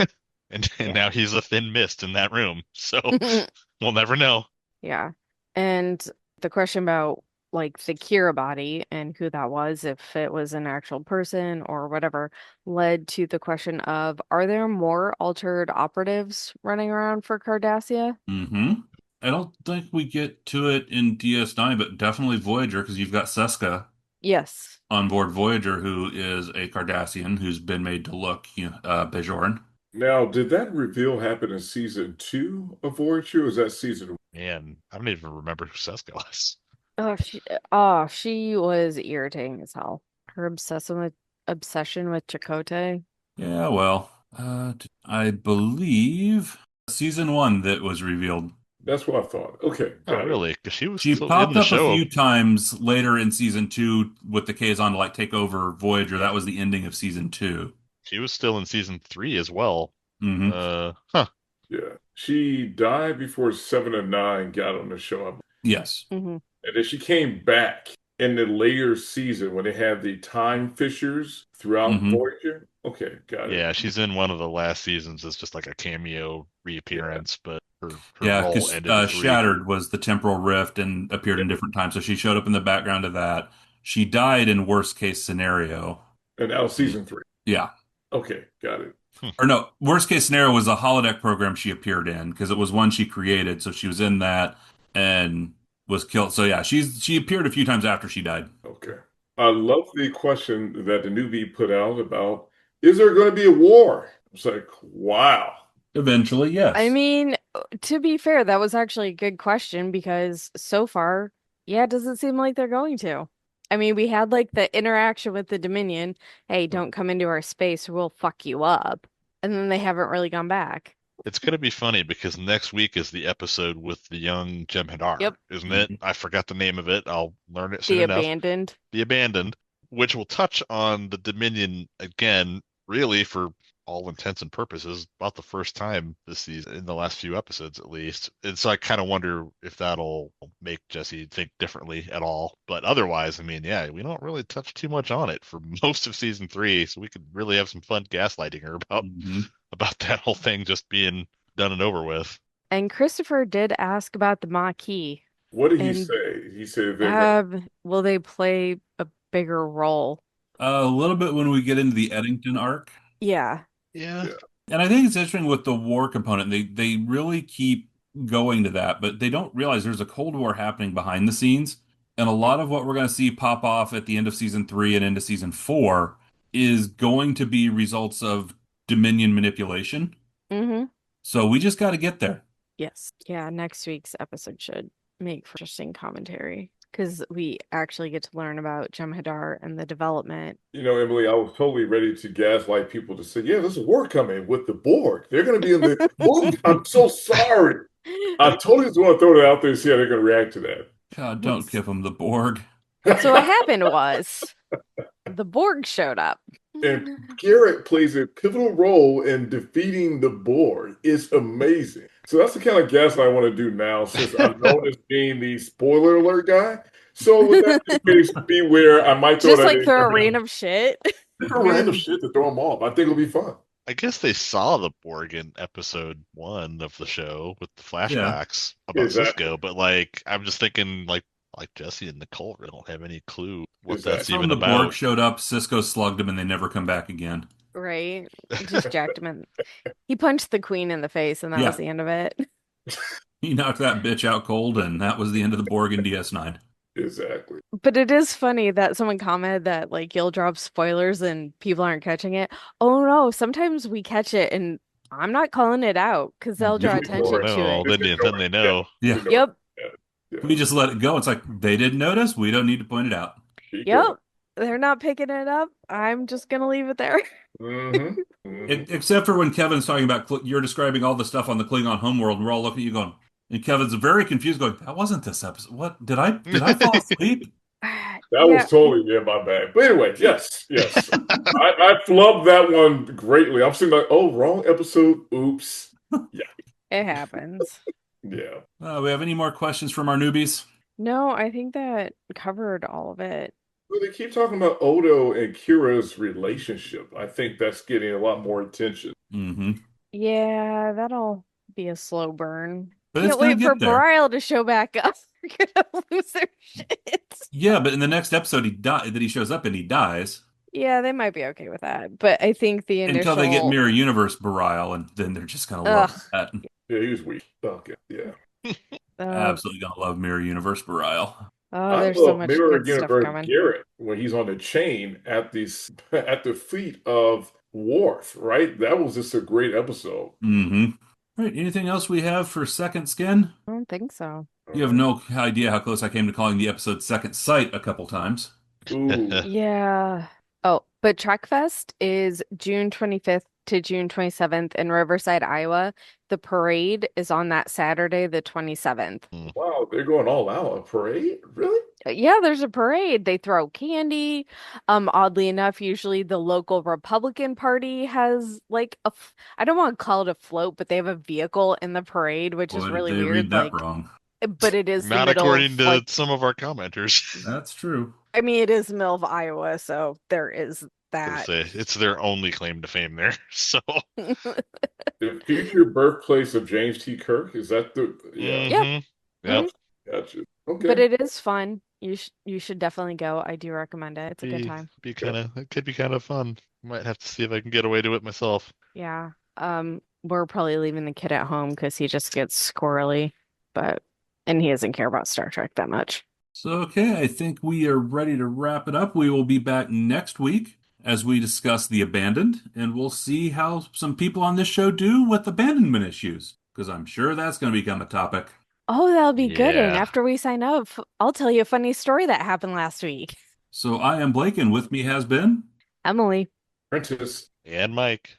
and now he's a thin mist in that room. So we'll never know. Yeah. And the question about like the Kira body and who that was, if it was an actual person or whatever, led to the question of, are there more altered operatives running around for Cardassia? I don't think we get to it in DS9, but definitely Voyager, because you've got Seska. Yes. On board Voyager, who is a Cardassian who's been made to look Bajoran. Now, did that reveal happen in season 2 of Voyager, or is that season 1? Man, I don't even remember who Seska was. She was irritating as hell. Her obsession with Chakotay. Yeah, well, I believe season 1 that was revealed. That's what I thought. Okay. Oh, really? Because she popped up a few times later in season 2 with the Kazon to like take over Voyager. That was the ending of season 2. She was still in season 3 as well. Yeah. She died before 7 and 9 got on the show. Yes. And then she came back in the later season when they have the time fissures throughout Mhm. Voyager? Okay, got it. Yeah, she's in one of the last seasons as just like a cameo reappearance, but her Yeah, role because ended this week. Shattered was the temporal rift and appeared in different times, so she showed up in the background of that. She died in worst case scenario. And that was season 3. Yeah. Okay, got it. Or no, worst case scenario was a holodeck program she appeared in because it was one she created, so she was in that and was killed. So yeah, she appeared a few times after she died. Okay. I love the question that the newbie put out about, is there going to be a war? It's like, wow. Eventually, yes. I mean, to be fair, that was actually a good question because so far, yeah, it doesn't seem like they're going to. I mean, we had like the interaction with the Dominion. Hey, don't come into our space or we'll fuck you up. And then they haven't really gone back. It's going to be funny because next week is the episode with the young Jem'Hadar, Yep. isn't it? I forgot the name of it. I'll learn it The soon enough. Abandoned. The Abandoned, which will touch on the Dominion again, really for all intents and purposes, about the first time this season, in the last few episodes at least. And so I kind of wonder if that'll make Jessi think differently at all. But otherwise, I mean, yeah, we don't really touch too much on it for most of season 3, so we could really have some fun gaslighting her about that whole thing just being done and over with. And Christopher did ask about the Maquis. What did he say? He said will they play a bigger role? A little bit when we get into the Eddington arc. Yeah. Yeah. And I think it's interesting with the war component. They really keep going to that, but they don't realize there's a Cold War happening behind the scenes. And a lot of what we're going to see pop off at the end of season 3 and into season 4 is going to be results of Dominion manipulation. Mm-hmm. So we just got to get there. Yes. Yeah, next week's episode should make for interesting commentary because we actually get to learn about Jem'Hadar and the development. You know, Emily, I was totally ready to gaslight people to say, yeah, there's a war coming with the Borg. They're going to be in the movie. I'm so sorry. I totally just want to throw that out there and see how they're going to react to that. God, don't give them the Borg. So what happened was the Borg showed up. And Garrett plays a pivotal role in defeating the Borg. It's amazing. So that's the kind of gaslight I want to do now, since I'm known as being the spoiler alert guy. So with that, just be aware, I might throw just that like in throw a there. random shit. Random shit to throw them off. I think it'll be fun. I guess they saw the Borg in episode 1 of the show with the flashbacks about Exactly. Sisko, but like I'm just thinking like Jessi and Nicole really don't have any clue what that's When even the about. Borg showed up, Cisco slugged him and they never come back again. Right. Just jacked him in. He punched the queen in the face and that was the end of it. He knocked that bitch out cold and that was the end of the Borg in DS9. Exactly. But it is funny that someone commented that like you'll drop spoilers and people aren't catching it. Oh no, sometimes we catch it and I'm not calling it out because they'll draw attention to it. Then they know. Yeah. Yep. We just let it go. It's like they didn't notice. We don't need to point it out. Yep. They're not picking it up. I'm just gonna leave it there. Except for when Kevin's talking about, you're describing all the stuff on the Klingon homeworld, and we're all looking at you going, and Kevin's very confused, going, "That wasn't this episode. What did I fall asleep?" That was totally my bad. But anyway, yes. I flubbed that one greatly. I'm sitting like, oh, wrong episode. Oops. Yeah. It happens. Yeah. We have any more questions from our newbies? No, I think that covered all of it. Well, they keep talking about Odo and Kira's relationship. I think that's getting a lot more attention. Mm-hmm. Yeah, that'll be a slow burn. But it's Can't gonna wait for get there. Bareil to show back up. They're gonna lose their shit. Yeah, but in the next episode, he shows up and he dies. Yeah, they might be okay with that. But I think the initial... Until they get Mirror Universe Bareil, and then they're just gonna love that. Yeah, he was weak. Okay, yeah. Absolutely gonna love Mirror Universe Bareil. Oh, there's so much Mirror good stuff Universe coming. Garrett when he's on the chain at the feet of Worf, right? That was just a great episode. Mm-hmm. All right. Anything else we have for Second Skin? I don't think so. You have no idea how close I came to calling the episode Second Sight a couple times. Yeah. Oh, but Trekfest is June 25th to June 27th in Riverside, Iowa. The parade is on that Saturday, the 27th. Wow, they're going all out. A parade? Really? Yeah, there's a parade. They throw candy. Oddly enough, usually the local Republican Party has like I don't want to call it a float, but they have a vehicle in the parade, which is really they weird. read that wrong. But it is the Not middle according of to like, some of our commenters. That's true. I mean, it is the middle of Iowa, so there is Gonna that. say it's their only claim to fame there. So The future birthplace of James T. Kirk, is that the Yep. Gotcha. Okay. But it is fun. You should definitely go. I do recommend it. It's a good time. It could be kind of fun. Might have to see if I can get away to it myself. Yeah. We're probably leaving the kid at home because he just gets squirrely, and he doesn't care about Star Trek that much. So, okay, I think we are ready to wrap it up. We will be back next week as we discuss The Abandoned, and we'll see how some people on this show do with abandonment issues, because I'm sure that's going to become a topic. Oh, that'll be good. And Yeah. after we sign up, I'll tell you a funny story that happened last week. So I am Blake, and with me has been... Emily. Prentice. And Mike.